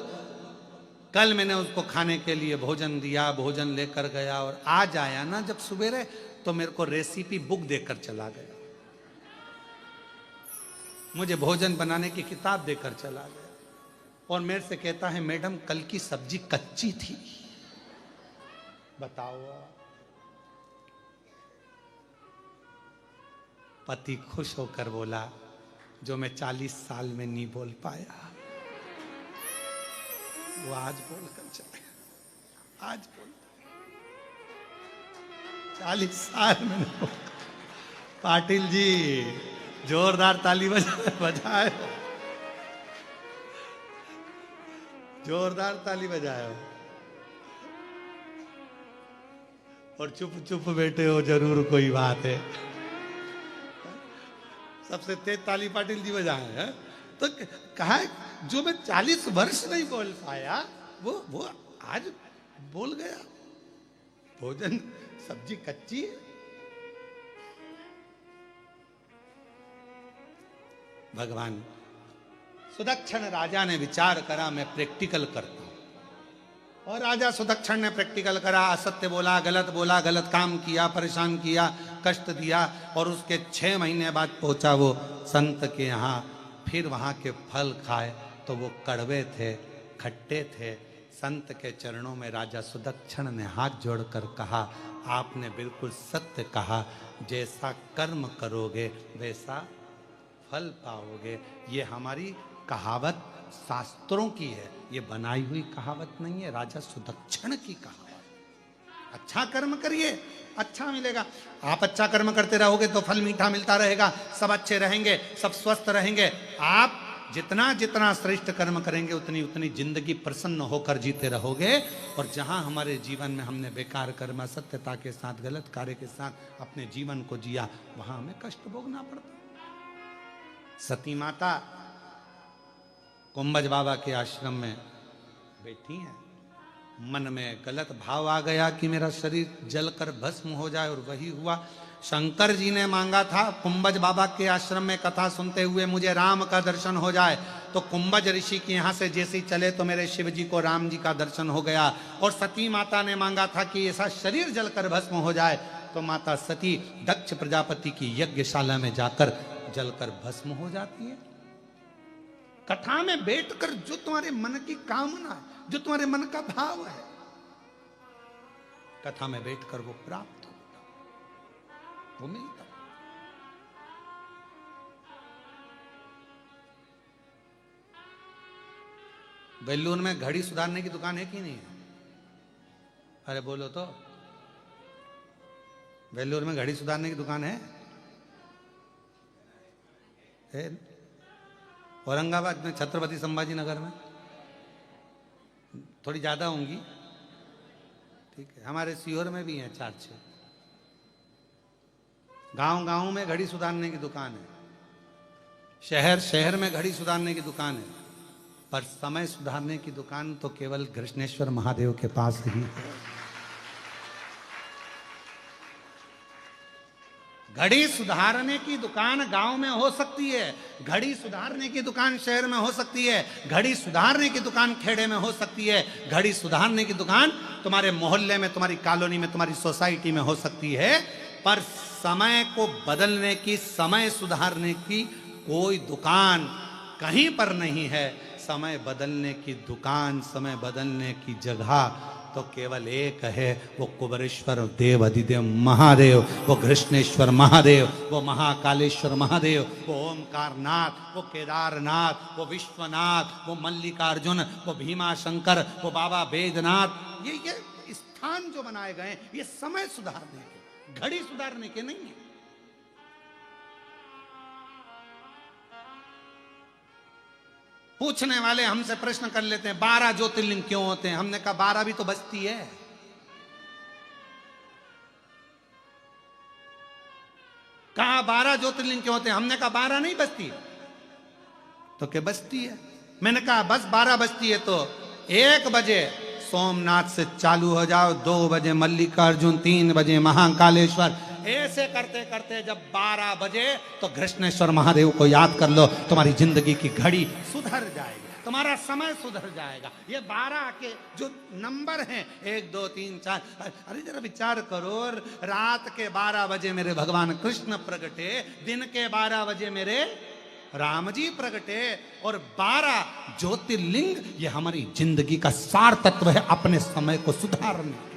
कल मैंने उसको खाने के लिए भोजन दिया, भोजन लेकर गया, और आज आया ना जब सवेरे तो मेरे को रेसिपी बुक देकर चला गया, मुझे भोजन बनाने की किताब देकर चला गया, और मेरे से कहता है, मैडम कल की सब्जी कच्ची थी। बताओ। पति खुश होकर बोला, जो मैं 40 साल में नहीं बोल पाया वो आज बोलकर चले। आज बोल 40 साल में। पाटिल जी जोरदार ताली बजाए, जोरदार ताली बजाए। और चुप चुप बैठे हो, जरूर कोई बात है। सबसे तेज ताली पाटिल जी बजाए हैं। तो कहा, जो मैं 40 वर्ष नहीं बोल पाया वो आज बोल गया। भोजन सब्जी कच्ची है। भगवान सुदक्षिण राजा ने विचार करा, मैं प्रैक्टिकल करता हूं। और राजा सुदक्षिण ने प्रैक्टिकल करा, असत्य बोला, गलत काम किया, परेशान किया, कष्ट दिया, और उसके 6 महीने बाद पहुंचा वो संत के यहाँ। फिर वहां के फल खाए तो वो कड़वे थे, खट्टे थे। संत के चरणों में राजा सुदक्षिण ने हाथ जोड़कर कहा, आपने बिल्कुल सत्य कहा, जैसा कर्म करोगे वैसा फल पाओगे। ये हमारी कहावत शास्त्रों की है, ये बनाई हुई कहावत नहीं है, राजा सुदक्षिण की कहावत। अच्छा कर्म करिए, अच्छा मिलेगा। आप अच्छा कर्म करते रहोगे तो फल मीठा मिलता रहेगा, सब अच्छे रहेंगे, सब स्वस्थ रहेंगे। आप जितना जितना श्रेष्ठ कर्म करेंगे उतनी उतनी जिंदगी प्रसन्न होकर जीते रहोगे। और जहां हमारे जीवन में हमने बेकार कर्म, असत्यता के साथ, गलत कार्य के साथ अपने जीवन को जिया, वहां हमें कष्ट भोगना पड़ता। सती माता कुंभज बाबा के आश्रम में बैठी हैं। मन में गलत भाव आ गया कि मेरा शरीर जलकर भस्म हो जाए, और वही हुआ। शंकर जी ने मांगा था कुंभज बाबा के आश्रम में कथा सुनते हुए मुझे राम का दर्शन हो जाए। तो कुंभज ऋषि के यहाँ से जैसे ही चले तो मेरे शिव जी को राम जी का दर्शन हो गया। और सती माता ने मांगा था कि ऐसा शरीर जलकर भस्म हो जाए, तो माता सती दक्ष प्रजापति की यज्ञशाला में जाकर जलकर भस्म हो जाती है। कथा में बैठकर जो तुम्हारे मन की कामना है, जो तुम्हारे मन का भाव है, कथा में बैठकर वो प्राप्त होता, वो मिलता। बेलूर में घड़ी सुधारने की दुकान है कि नहीं है? अरे बोलो तो। बेलूर में घड़ी सुधारने की दुकान है? औरंगाबाद में छत्रपति संभाजी नगर में थोड़ी ज्यादा होंगी, ठीक है। हमारे सीहोर में भी है 4-6। गांव गांव में घड़ी सुधारने की दुकान है, शहर शहर में घड़ी सुधारने की दुकान है, पर समय सुधारने की दुकान तो केवल कृष्णेश्वर महादेव के पास ही है। घड़ी सुधारने की दुकान गांव में हो सकती है, घड़ी सुधारने की दुकान शहर में हो सकती है, घड़ी सुधारने की दुकान खेड़े में हो सकती है, घड़ी सुधारने की दुकान तुम्हारे मोहल्ले में, तुम्हारी कॉलोनी में, तुम्हारी सोसाइटी में हो सकती है, पर समय को बदलने की, समय सुधारने की कोई दुकान कहीं पर नहीं है। समय बदलने की दुकान, समय बदलने की जगह तो केवल एक है, वो कुबरेश्वर देव अधिदेव महादेव, वो कृष्णेश्वर महादेव, वो महाकालेश्वर महादेव, वो ओमकारनाथ, वो केदारनाथ, वो विश्वनाथ, वो मल्लिकार्जुन, वो भीमा शंकर, वो बाबा बैजनाथ। ये स्थान जो बनाए गए ये समय सुधारने के, घड़ी सुधारने के नहीं है। पूछने वाले हमसे प्रश्न कर लेते हैं 12 ज्योतिर्लिंग क्यों होते हैं? हमने कहा 12 भी तो बचती है। कहा 12 ज्योतिर्लिंग क्यों होते हैं? हमने कहा 12 नहीं बचती, तो क्या बचती है? मैंने कहा बस 12 बचती है तो 1 बजे सोमनाथ से चालू हो जाओ, 2 बजे मल्लिकार्जुन, 3 बजे महाकालेश्वर। ऐसे करते करते जब 12 बजे तो घृष्णेश्वर महादेव को याद कर लो, तुम्हारी जिंदगी की घड़ी सुधर जाएगी, तुम्हारा समय सुधर जाएगा। ये 12 के जो नंबर हैं, 1 2 3 4, अरे जरा विचार करो, रात के 12 बजे मेरे भगवान कृष्ण प्रगटे, दिन के 12 बजे मेरे राम जी प्रगटे, और 12 ज्योतिर्लिंग ये हमारी जिंदगी का सार तत्व है अपने समय को सुधारने के,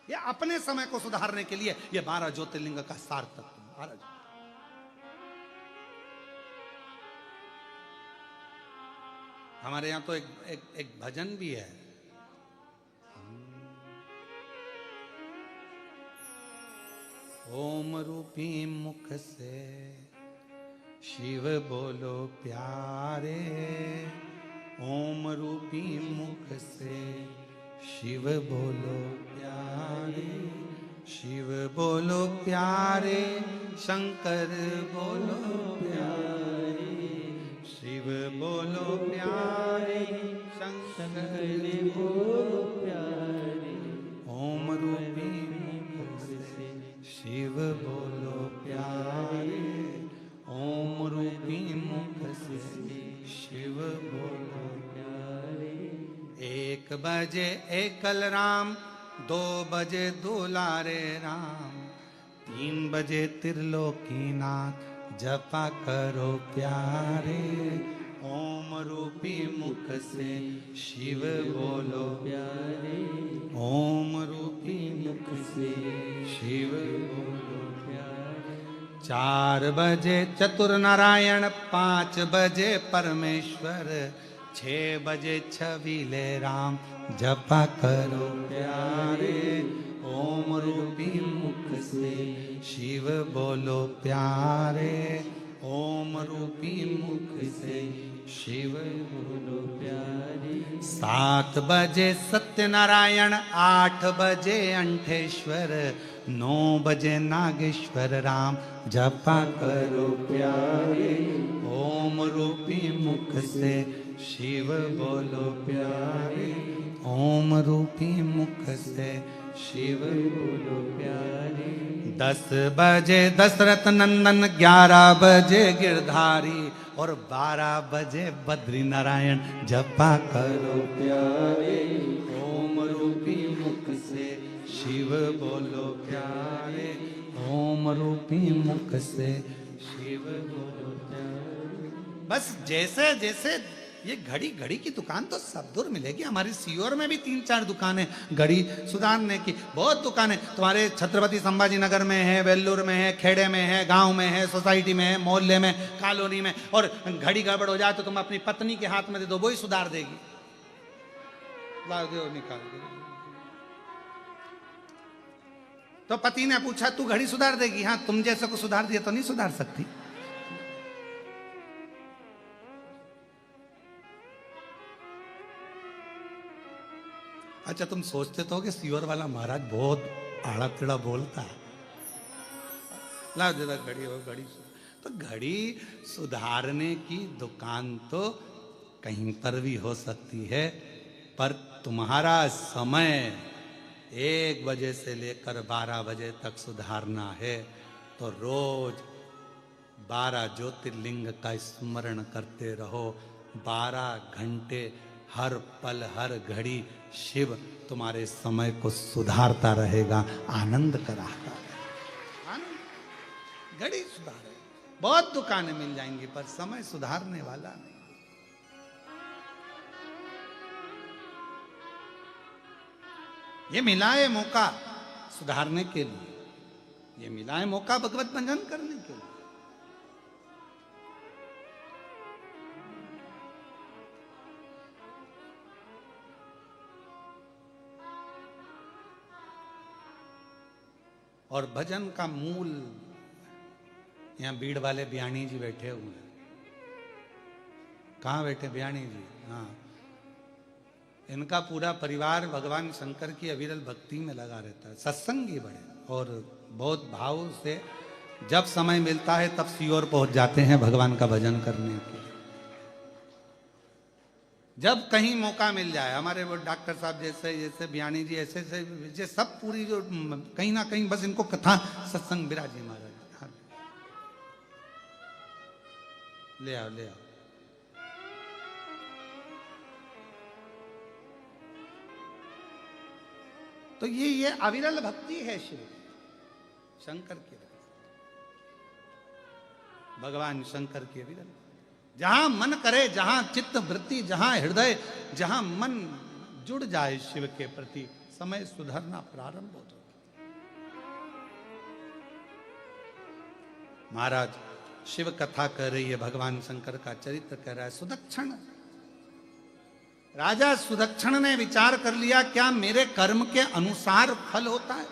ये अपने समय को सुधारने के लिए ये 12 ज्योतिर्लिंग का सार तत्व। 12 हमारे यहां तो एक भजन भी है, ओम रूपी मुख से शिव बोलो प्यारे, ओम रूपी मुख से शिव बोलो प्यारे, शिव बोलो प्यारे, शंकर बोलो प्यारे, शिव बोलो प्यारे, शंकर बोलो प्यारे, ओम रूपी मुख से शिव बोलो प्यारे, ओम रूपी मुख से शिव बोलो प्यारे। 1 बजे एकल राम, 2 बजे दुलारे राम, 3 बजे त्रिलोकीनाथ, जपा करो प्यारे, ओम रूपी मुख से शिव बोलो प्यारे, ओम रूपी मुख से शिव बोलो प्यारे। 4 बजे चतुर नारायण, 5 बजे परमेश्वर, 6 बजे छबीले राम, जपा करो प्यारे, ओम रूपी मुख से शिव बोलो प्यारे, ओम रूपी मुख से शिव बोलो प्यारे। 7 बजे सत्यनारायण, 8 बजे अंठेश्वर, 9 बजे नागेश्वर राम, जपा करो प्यारे, ओम रूपी मुख से शिव बोलो प्यारे, ओम रूपी मुख से शिव बोलो प्यारे। 10 बजे दशरथ नंदन, 11 बजे गिरधारी, और 12 बजे बद्री नारायण, जपा करो प्यारे, ओम रूपी मुख से शिव बोलो प्यारे, ओम रूपी मुख से शिव बोलो प्यारे। बस जैसे जैसे ये घड़ी घड़ी की दुकान तो सब दूर मिलेगी, हमारी सीहोर में भी 3-4 दुकानें घड़ी सुधारने की, बहुत दुकानें तुम्हारे छत्रपति संभाजी नगर में है, वेल्लूर में है, खेड़े में है, गांव में है, सोसाइटी में है, मोहल्ले में, कॉलोनी में। और घड़ी गड़बड़ हो जाए तो तुम अपनी पत्नी के हाथ में दे दो, वो ही सुधार देगी, ला दो निकाल दो। तो पति ने पूछा तू घड़ी सुधार देगी? हाँ, तुम जैसे को सुधार दिया तो नहीं सुधार सकती। अच्छा, तुम सोचते तो कि सीवर वाला महाराज बहुत आड़ा टेढ़ा बोलता है, ला दे घड़ी हो घड़ी। तो घड़ी सुधारने की दुकान तो कहीं पर भी हो सकती है, पर तुम्हारा समय 1 बजे से लेकर 12 बजे तक सुधारना है तो रोज 12 ज्योतिर्लिंग का स्मरण करते रहो। 12 घंटे हर पल हर घड़ी शिव तुम्हारे समय को सुधारता रहेगा, आनंद कराता रहेगा। आनंद घड़ी सुधारे, बहुत दुकानें मिल जाएंगी पर समय सुधारने वाला नहीं। ये मिला है मौका सुधारने के लिए, ये मिला है मौका भगवत भजन करने के लिए। और भजन का मूल, यहाँ भीड़ वाले बयानी जी बैठे हुए हैं। कहाँ बैठे बयानी जी? हाँ, इनका पूरा परिवार भगवान शंकर की अविरल भक्ति में लगा रहता है, सत्संगी बड़े, और बहुत भाव से जब समय मिलता है तब सीओर पहुंच जाते हैं भगवान का भजन करने के। जब कहीं मौका मिल जाए, हमारे वो डॉक्टर साहब जैसे जैसे बयानी जी ऐसे ऐसे ये सब पूरी जो कहीं ना कहीं बस इनको कथा सत्संग बिराजी महाराज। हाँ। ले आओ ले आओ। तो ये अविरल भक्ति है शिव शंकर की, भगवान शंकर की अविरल। जहां मन करे, जहां चित्त वृत्ति, जहां हृदय, जहां मन जुड़ जाए शिव के प्रति, समय सुधरना प्रारंभ होता। महाराज शिव कथा कर रही है, भगवान शंकर का चरित्र कह रहा है। सुदक्षण, राजा सुदक्षण ने विचार कर लिया, क्या मेरे कर्म के अनुसार फल होता है?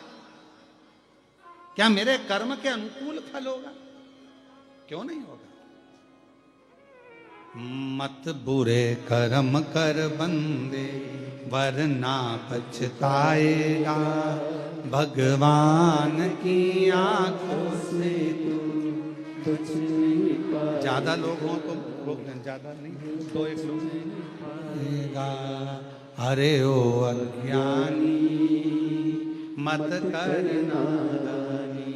क्या मेरे कर्म के अनुकूल फल होगा? क्यों नहीं होगा? मत बुरे कर्म कर बंदे, वरना पछताएगा। भगवान की आंखों से तू कुछ नहीं पाएगा। ज्यादा लोग हों तो रोक दें, ज्यादा नहीं, दो एक लोग। अरे ओ अज्ञानी मत कर नादानी,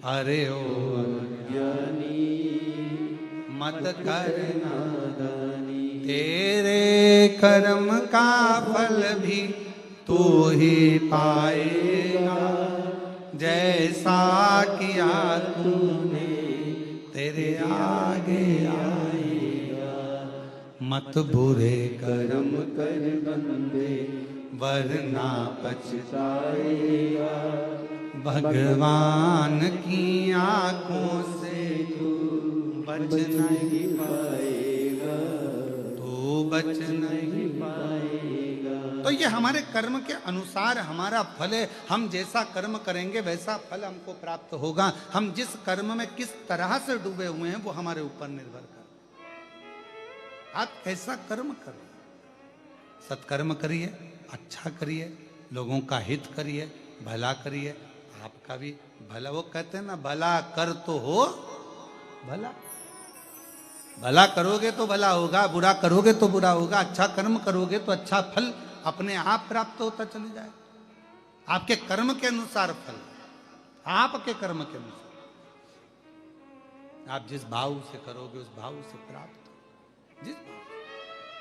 अरे ओ अज्ञानी मत कर नादानी। तेरे कर्म का फल भी तू ही पाएगा, जैसा किया तूने तेरे आगे आएगा। मत बुरे कर्म कर बंदे, वरना पछताएगा। भगवान की आंखों से तू बच नहीं पाएगा, तू बच नहीं पाएगा। तो ये हमारे कर्म के अनुसार हमारा फल है। हम जैसा कर्म करेंगे वैसा फल हमको प्राप्त होगा। हम जिस कर्म में किस तरह से डूबे हुए हैं वो हमारे ऊपर निर्भर करता है। आप कैसा कर्म करें, सत्कर्म करिए, अच्छा करिए, लोगों का हित करिए, भला करिए, आपका भी भला। वो कहते हैं ना, भला कर तो हो भला। भला करोगे तो भला होगा, बुरा करोगे तो बुरा होगा। अच्छा कर्म करोगे तो अच्छा फल अपने आप प्राप्त होता चले जाए। आपके कर्म के अनुसार फल, आपके कर्म के अनुसार। आप जिस भाव से करोगे उस भाव से प्राप्त हो। जिस भाव।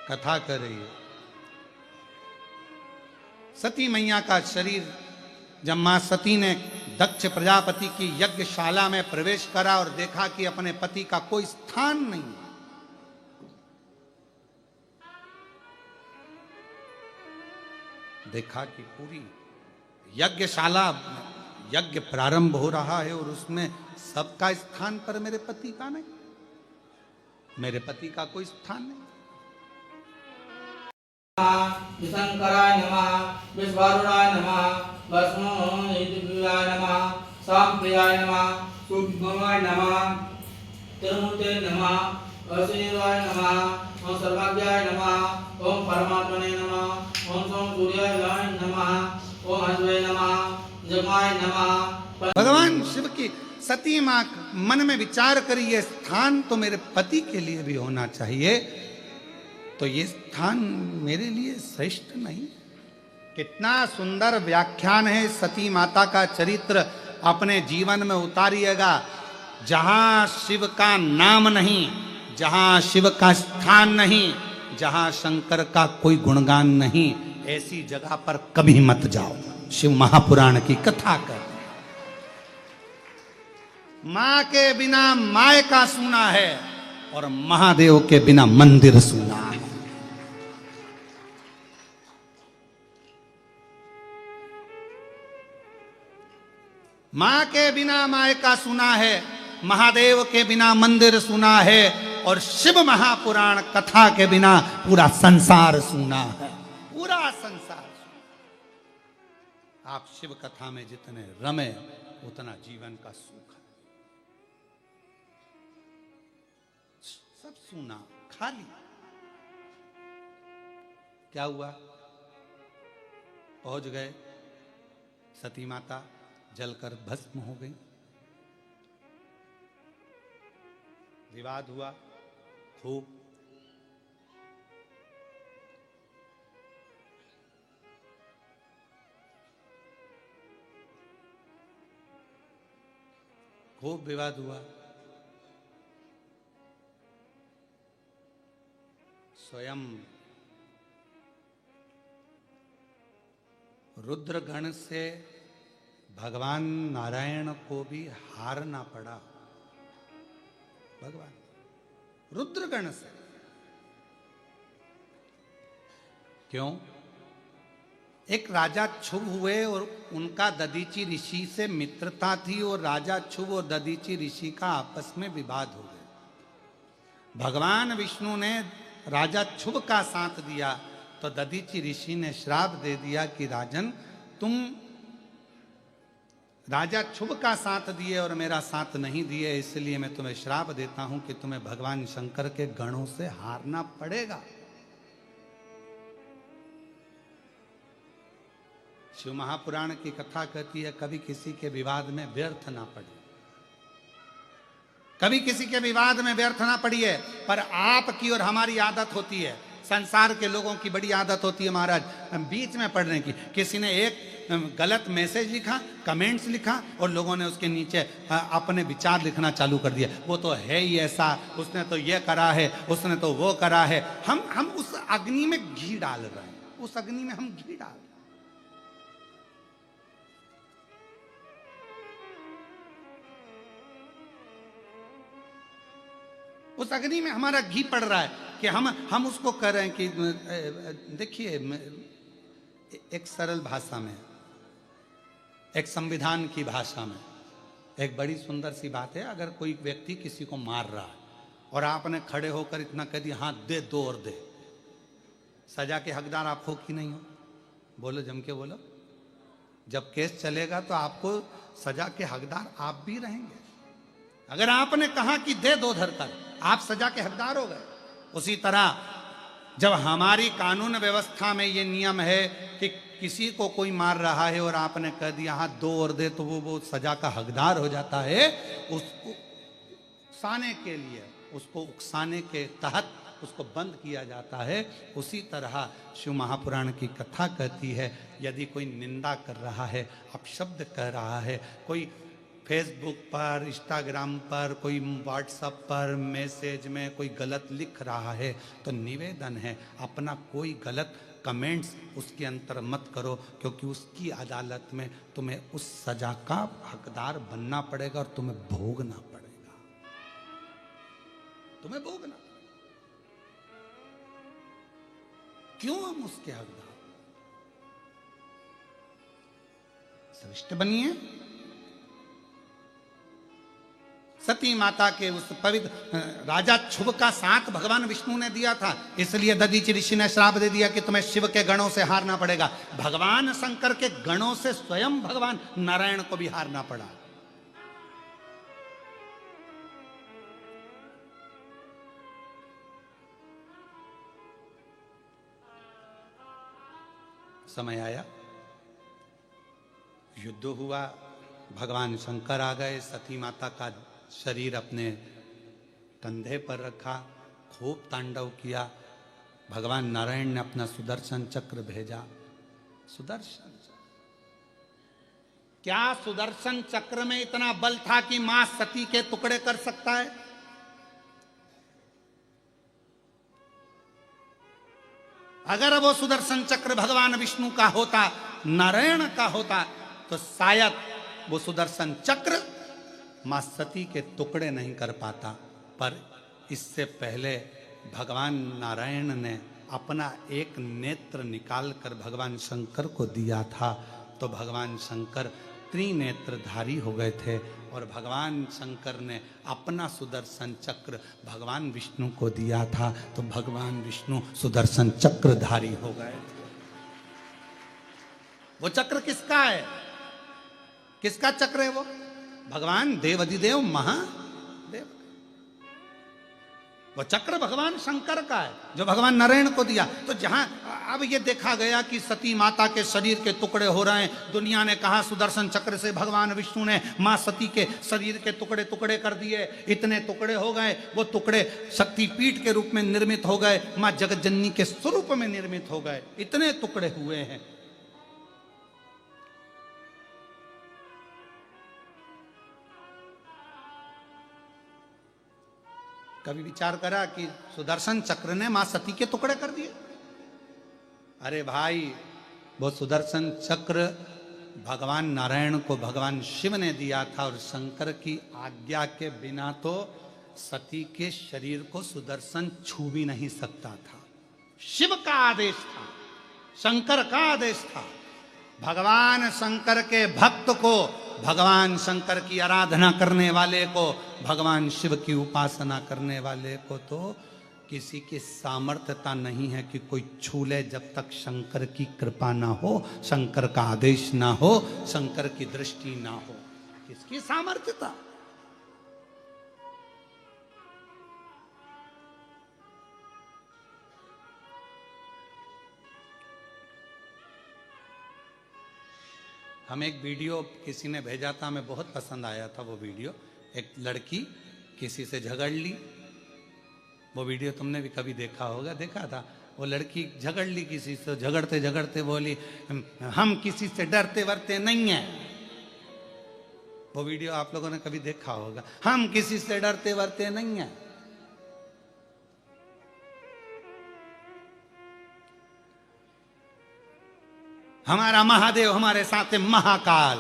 कथा कर रही है सती मैया का शरीर, जब मां सती ने दक्ष प्रजापति की यज्ञशाला में प्रवेश करा और देखा कि अपने पति का कोई स्थान नहीं, देखा कि पूरी यज्ञशाला, यज्ञ प्रारंभ हो रहा है और उसमें सबका स्थान पर मेरे पति का नहीं, मेरे पति का कोई स्थान नहीं। शंकराय नमः, विश्वारूढ़ाय नमः, भस्मोदीप्याय नमः, सांप्रियाय नमः, सुभमाय नमः, त्रिमूर्ते नमः, अशरीराय नमः, ओम सर्वज्ञाय नमः, ओम परमात्मने नमः, ओम सोम सूर्याय नमः, ओम हंसवे नमः, जमाय नमः। भगवान शिव की सती मां मन में विचार करी, ये स्थान तो मेरे पति के लिए भी होना चाहिए, तो ये स्थान मेरे लिए श्रेष्ठ नहीं। कितना सुंदर व्याख्यान है सती माता का चरित्र अपने जीवन में उतारिएगा। जहां शिव का नाम नहीं, जहां शिव का स्थान नहीं, जहां शंकर का कोई गुणगान नहीं, ऐसी जगह पर कभी मत जाओ। शिव महापुराण की कथा कर। मां के बिना माय का सूना है और महादेव के बिना मंदिर सूना है। मां के बिना माय का सुना है, महादेव के बिना मंदिर सुना है, और शिव महापुराण कथा के बिना पूरा संसार सुना है। पूरा संसार। आप शिव कथा में जितने रमे उतना जीवन का सुख है। सब सुना, खाली। क्या हुआ? पहुंच गए, सती माता जलकर भस्म हो गई। विवाद हुआ खूब। खूब विवाद हुआ। स्वयं रुद्रगण से भगवान नारायण को भी हारना पड़ा। भगवान रुद्रगण से क्यों? एक राजा क्षुभ हुए और उनका दधीचि ऋषि से मित्रता थी और राजा क्षुभ और दधीचि ऋषि का आपस में विवाद हो गया। भगवान विष्णु ने राजा क्षुभ का साथ दिया तो दधीचि ऋषि ने श्राप दे दिया कि राजन, तुम राजा क्षुभ का साथ दिए और मेरा साथ नहीं दिए, इसलिए मैं तुम्हें श्राप देता हूं कि तुम्हें भगवान शंकर के गणों से हारना पड़ेगा। शिव महापुराण की कथा कहती है कभी किसी के विवाद में व्यर्थ ना पड़े, कभी किसी के विवाद में व्यर्थ ना पड़िए। पर आपकी और हमारी आदत होती है, संसार के लोगों की बड़ी आदत होती है महाराज, बीच में पढ़ने की। किसी ने एक गलत मैसेज लिखा, कमेंट्स लिखा और लोगों ने उसके नीचे अपने विचार लिखना चालू कर दिया। वो तो है ही ऐसा, उसने तो ये करा है, उसने तो वो करा है। हम उस अग्नि में घी डाल रहे हैं, उस अग्नि में हम घी डाल रहे हैं। उस अग्नि में हमारा घी पड़ रहा है कि हम उसको कर रहे हैं कि देखिए, एक सरल भाषा में, एक संविधान की भाषा में एक बड़ी सुंदर सी बात है। अगर कोई व्यक्ति किसी को मार रहा है और आपने खड़े होकर इतना कह दिया, हाँ दे दो और दे, सजा के हकदार आप हो कि नहीं हो? बोलो, जम के बोलो। जब केस चलेगा तो आपको सजा के हकदार आप भी रहेंगे। अगर आपने कहा कि दे दो धरकर, आप सजा के हकदार हो गए। उसी तरह जब हमारी कानून व्यवस्था में ये नियम है कि किसी को कोई मार रहा है और आपने कह दिया हाँ दो और दे, तो वो सजा का हकदार हो जाता है। उसको उकसाने के लिए, उसको उकसाने के तहत उसको बंद किया जाता है। उसी तरह शिव महापुराण की कथा कहती है, यदि कोई निंदा कर रहा है, अपशब्द कह रहा है, कोई फेसबुक पर, इंस्टाग्राम पर, कोई व्हाट्सएप पर मैसेज में कोई गलत लिख रहा है, तो निवेदन है अपना कोई गलत कमेंट्स उसके अंतर मत करो, क्योंकि उसकी अदालत में तुम्हें उस सजा का हकदार बनना पड़ेगा और तुम्हें भोगना पड़ेगा, तुम्हें भोगना। क्यों हम उसके हकदार? श्रेष्ठ बनिए। सती माता के उस पवित्र राजा क्षुभ का साथ भगवान विष्णु ने दिया था, इसलिए दधीचि ऋषि ने श्राप दे दिया कि तुम्हें शिव के गणों से हारना पड़ेगा। भगवान शंकर के गणों से स्वयं भगवान नारायण को भी हारना पड़ा। समय आया, युद्ध हुआ, भगवान शंकर आ गए, सती माता का शरीर अपने कंधे पर रखा, खूब तांडव किया। भगवान नारायण ने अपना सुदर्शन चक्र भेजा। सुदर्शन चक्र, क्या सुदर्शन चक्र में इतना बल था कि मां सती के टुकड़े कर सकता है? अगर वो सुदर्शन चक्र भगवान विष्णु का होता, नारायण का होता, तो शायद वो सुदर्शन चक्र मां सती के टुकड़े नहीं कर पाता। पर इससे पहले भगवान नारायण ने अपना एक नेत्र निकालकर भगवान शंकर को दिया था, तो भगवान शंकर त्रिनेत्रधारी हो गए थे। और भगवान शंकर ने अपना सुदर्शन चक्र भगवान विष्णु को दिया था, तो भगवान विष्णु सुदर्शन चक्रधारी हो गए थे। वो चक्र किसका है? किसका चक्र है वो? भगवान देवाधिदेव महादेव। वो चक्र भगवान शंकर का है जो भगवान नारायण को दिया। तो जहां अब ये देखा गया कि सती माता के शरीर के टुकड़े हो रहे हैं, दुनिया ने कहा सुदर्शन चक्र से भगवान विष्णु ने मां सती के शरीर के टुकड़े टुकड़े कर दिए। इतने टुकड़े हो गए, वो टुकड़े शक्तिपीठ के रूप में निर्मित हो गए, मां जगज्जननी के स्वरूप में निर्मित हो गए। इतने टुकड़े हुए हैं। कभी विचार करा कि सुदर्शन चक्र ने मां सती के टुकड़े कर दिए? अरे भाई, वो सुदर्शन चक्र भगवान नारायण को भगवान शिव ने दिया था, और शंकर की आज्ञा के बिना तो सती के शरीर को सुदर्शन छू भी नहीं सकता था। शिव का आदेश था, शंकर का आदेश था। भगवान शंकर के भक्त को, भगवान शंकर की आराधना करने वाले को, भगवान शिव की उपासना करने वाले को तो किसी की सामर्थ्यता नहीं है कि कोई छू ले, जब तक शंकर की कृपा ना हो, शंकर का आदेश ना हो, शंकर की दृष्टि ना हो। किसकी सामर्थ्यता? हम एक वीडियो किसी ने भेजा था, हमें बहुत पसंद आया था वो वीडियो। एक लड़की किसी से झगड़ ली, वो वीडियो तुमने भी कभी देखा होगा, देखा था। वो लड़की झगड़ ली किसी से, झगड़ते झगड़ते बोली हम किसी से डरते वरते नहीं हैं। वो वीडियो आप लोगों ने कभी देखा होगा, हम किसी से डरते वरते नहीं हैं। हमारा महादेव हमारे साथ है महाकाल,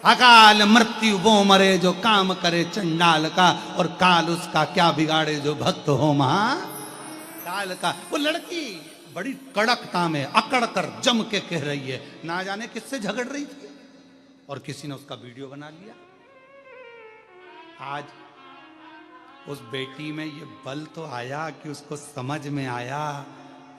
अकाल मृत्यु वो मरे जो काम करे चंडाल का, और काल उसका क्या बिगाड़े जो भक्त हो महाकाल का। वो लड़की बड़ी कड़कता में अकड़ कर जम के कह रही है, ना जाने किससे झगड़ रही थी, और किसी ने उसका वीडियो बना लिया। आज उस बेटी में ये बल तो आया कि उसको समझ में आया।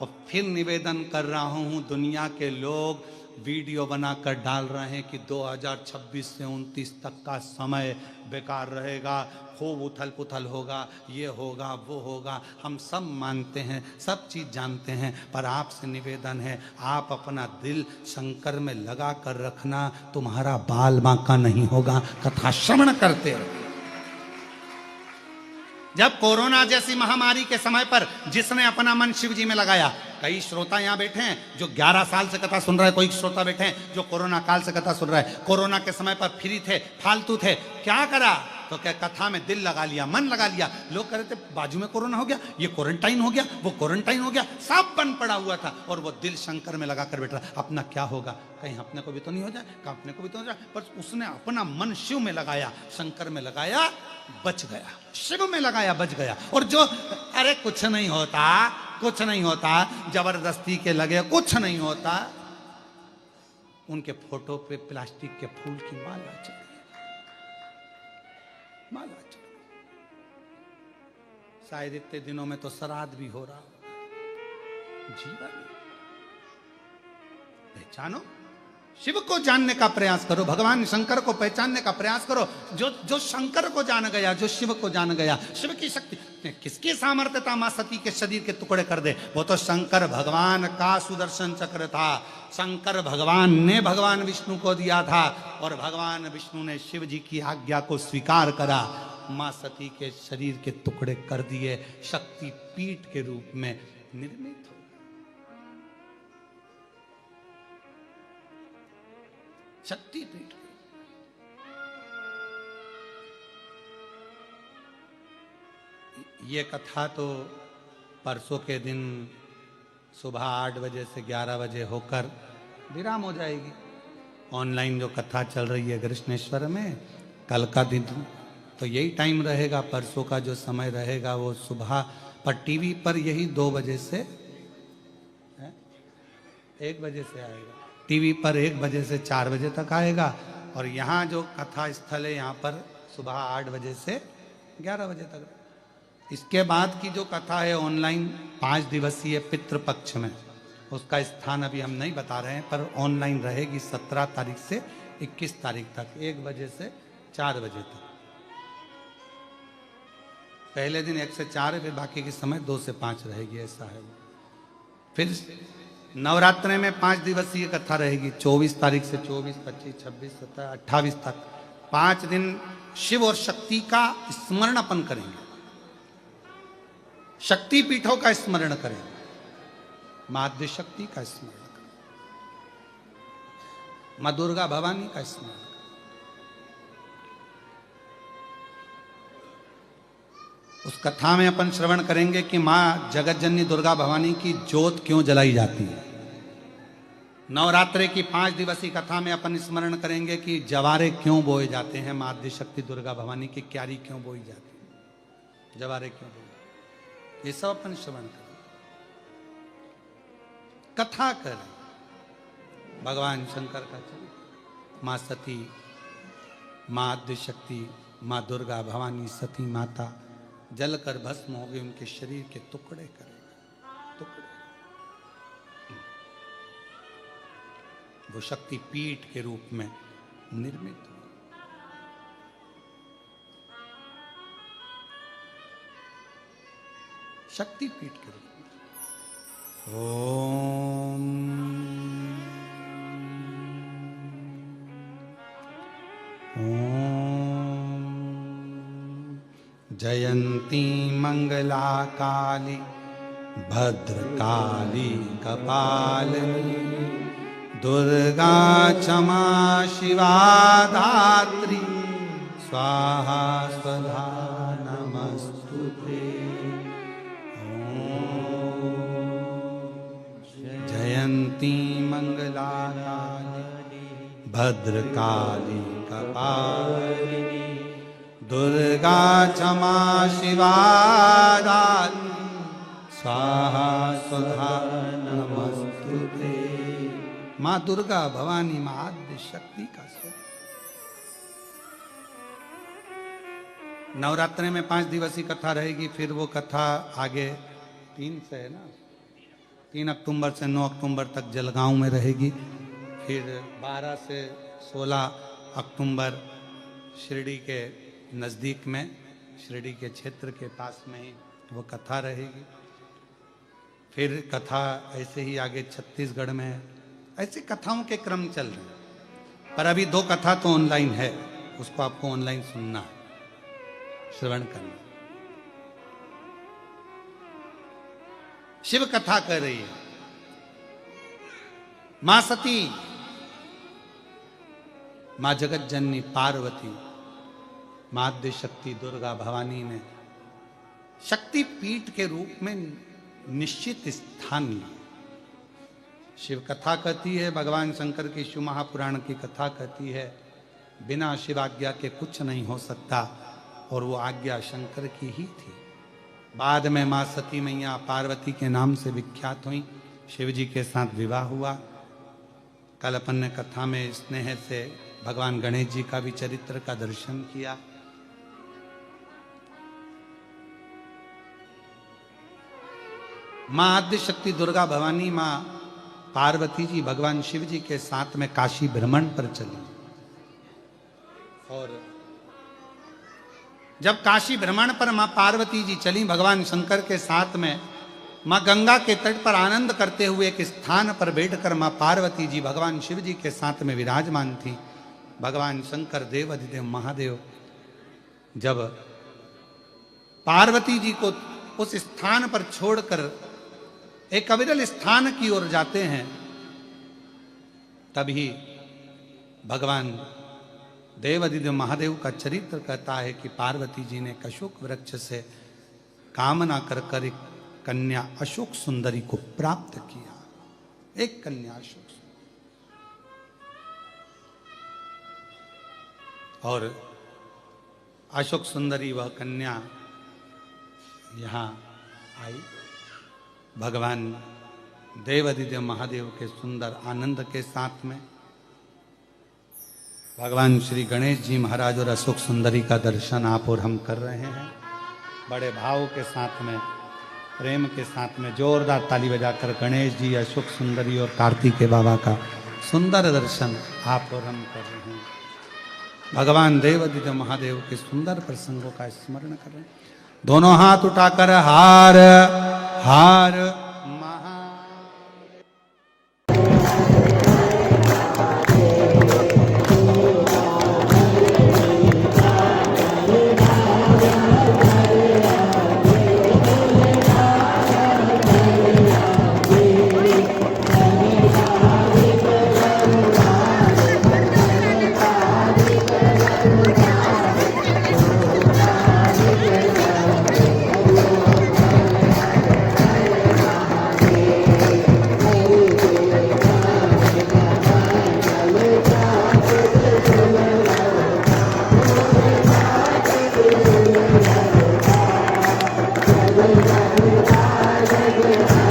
और फिर निवेदन कर रहा हूं, दुनिया के लोग वीडियो बनाकर डाल रहे हैं कि 2026 से 29 तक का समय बेकार रहेगा, खूब उथल पुथल होगा, ये होगा वो होगा। हम सब मानते हैं, सब चीज़ जानते हैं, पर आपसे निवेदन है, आप अपना दिल शंकर में लगा कर रखना, तुम्हारा बाल बांका नहीं होगा। कथा श्रवण करते रहो। जब कोरोना जैसी महामारी के समय पर जिसने अपना मन शिव जी में लगाया, कई श्रोता यहां बैठे हैं जो 11 साल से कथा सुन रहे हैं, कोई श्रोता बैठे हैं जो कोरोना काल से कथा सुन रहा है। कोरोना के समय पर फ्री थे, फालतू थे, क्या करा? तो क्या कथा में दिल लगा लिया, मन लगा लिया। लोग कह रहे थे बाजू में कोरोना हो गया, ये क्वारंटाइन हो गया, वो क्वारंटाइन हो गया, सब बंद पड़ा हुआ था, और वो दिल शंकर में लगा कर बैठ रहा। अपना क्या होगा, कहीं अपने को भी तो नहीं हो जाए, कहीं अपने को भी तो हो जाए। पर उसने अपना मन शिव में लगाया, शंकर में लगाया, बच गया। शिव में लगाया, बच गया। और जो अरे कुछ नहीं होता, कुछ नहीं होता, जबरदस्ती के लगे, कुछ नहीं होता, उनके फोटो पे प्लास्टिक के फूल की माला चढ़ी, माला चढ़ी। शायद इतने दिनों में तो श्राद्ध भी हो रहा। जीवन पहचानो, शिव को जानने का प्रयास करो, भगवान शंकर को पहचानने का प्रयास करो। जो शंकर को जान गया, जो शिव को जान गया, शिव की शक्ति, किसकी सामर्थ्यता मां सती के शरीर के टुकड़े कर दे? वो तो शंकर भगवान का सुदर्शन चक्र था। शंकर भगवान ने भगवान विष्णु को दिया था, और भगवान विष्णु ने शिव जी की आज्ञा को स्वीकार करा, मां सती के शरीर के टुकड़े कर दिए, शक्ति पीठ के रूप में निर्मित हो। शक्तिपीठ। ये कथा तो परसों के दिन सुबह 8 बजे से 11 बजे होकर विराम हो जाएगी। ऑनलाइन जो कथा चल रही है कृष्णेश्वर में, कल का दिन तो यही टाइम रहेगा, परसों का जो समय रहेगा वो सुबह पर टीवी पर यही 2 बजे से 1 बजे से आएगा। टीवी पर 1 बजे से 4 बजे तक आएगा, और यहाँ जो कथा स्थल है यहाँ पर सुबह 8 बजे से 11 बजे तक। इसके बाद की जो कथा है ऑनलाइन 5 दिवसीय पितृपक्ष में, उसका स्थान अभी हम नहीं बता रहे हैं, पर ऑनलाइन रहेगी 17 तारीख से 21 तारीख तक, 1 बजे से 4 बजे तक। पहले दिन 1 से 4 है, फिर बाकी के समय 2 से 5 रहेगी, ऐसा है। फिर नवरात्र में 5 दिवसीय कथा रहेगी, 24 तारीख से 24, 25, 26, 27, 28 तक। 5 दिन शिव और शक्ति का स्मरण अपन करेंगे, शक्ति पीठों का स्मरण करेंगे, माध्य शक्ति का स्मरण करेंगे, मां दुर्गा भवानी का स्मरण करेंगे। उस कथा में अपन श्रवण करेंगे कि माँ जगतजननी दुर्गा भवानी की ज्योत क्यों जलाई जाती है। नवरात्रे की 5 दिवसीय कथा में अपन स्मरण करेंगे कि जवारे क्यों बोए जाते हैं, माँ आद्यशक्ति दुर्गा भवानी की क्यारी क्यों बोई जाती है, जवारे क्यों बोए, ये सब अपन श्रवण करें, कथा करें। भगवान शंकर का चरित्र, माँ सती, माँ आद्यशक्ति, माँ दुर्गा भवानी सती माता जलकर भस्म हो गए, उनके शरीर के टुकड़े करेगा, टुकड़े। वो शक्ति पीठ के रूप में निर्मित हुई। शक्ति पीठ के रूप में। ओम जयंती मंगला काली भद्रकाली कपालिनी दुर्गा क्षमा शिवा धात्री स्वाहा स्वधा नमस्तुते। जयंती मंगला काली भद्रकाली कपालिनी दुर्गा क्षमा शिवा धात्री स्वाहा स्वधा नमस्तुते। माँ दुर्गा भवानी माँ आद्य शक्ति का स्वरूप। नवरात्रि में 5 दिवसीय कथा रहेगी, फिर वो कथा आगे 3 से है ना, 3 अक्टूबर से 9 अक्टूबर तक जलगांव में रहेगी, फिर 12 से 16 अक्टूबर शिरडी के नज़दीक में, शिरडी के क्षेत्र के पास में ही वो कथा रहेगी। फिर कथा ऐसे ही आगे छत्तीसगढ़ में है। ऐसे कथाओं के क्रम चल रहे हैं, पर अभी 2 कथा तो ऑनलाइन है, उसको आपको ऑनलाइन सुनना है, श्रवण करना। शिव कथा कर रही है मां सती, मां जगत जननी पार्वती, मां आद्य शक्ति दुर्गा भवानी ने शक्ति पीठ के रूप में निश्चित स्थान लिया। शिव कथा कहती है, भगवान शंकर की शिव महापुराण की कथा कहती है, बिना शिवाज्ञा के कुछ नहीं हो सकता, और वो आज्ञा शंकर की ही थी। बाद में माँ सती मैया पार्वती के नाम से विख्यात हुई, शिव जी के साथ विवाह हुआ। कल अपन ने कथा में स्नेह से भगवान गणेश जी का भी चरित्र का दर्शन किया। माँ आद्य शक्ति दुर्गा भवानी माँ पार्वती जी भगवान शिव जी के साथ में काशी भ्रमण पर चली, और जब काशी भ्रमण पर मां पार्वती जी चली भगवान शंकर के साथ में, मां गंगा के तट पर आनंद करते हुए एक स्थान पर बैठकर मां पार्वती जी भगवान शिव जी के साथ में विराजमान थी। भगवान शंकर देव अधिदेव महादेव जब पार्वती जी को उस स्थान पर छोड़कर एक अविरल स्थान की ओर जाते हैं, तभी भगवान देवादिदेव महादेव का चरित्र कहता है कि पार्वती जी ने अशोक वृक्ष से कामना कर कर एक कन्या अशोक सुंदरी को प्राप्त किया। एक कन्या अशोक सुंदरी, और अशोक सुंदरी वह कन्या यहां आई। भगवान देवादिदेव महादेव के सुंदर आनंद के साथ में भगवान श्री गणेश जी महाराज और अशोक सुंदरी का दर्शन आप और हम कर रहे हैं। बड़े भाव के साथ में, प्रेम के साथ में जोरदार ताली बजाकर गणेश जी, अशोक सुंदरी और कार्तिकेय बाबा का सुंदर दर्शन आप और हम कर रहे हैं। भगवान देवादिदेव महादेव के सुंदर प्रसंगों का स्मरण कर रहे हैं। दोनों हाथ उठाकर हार हार महा। हरे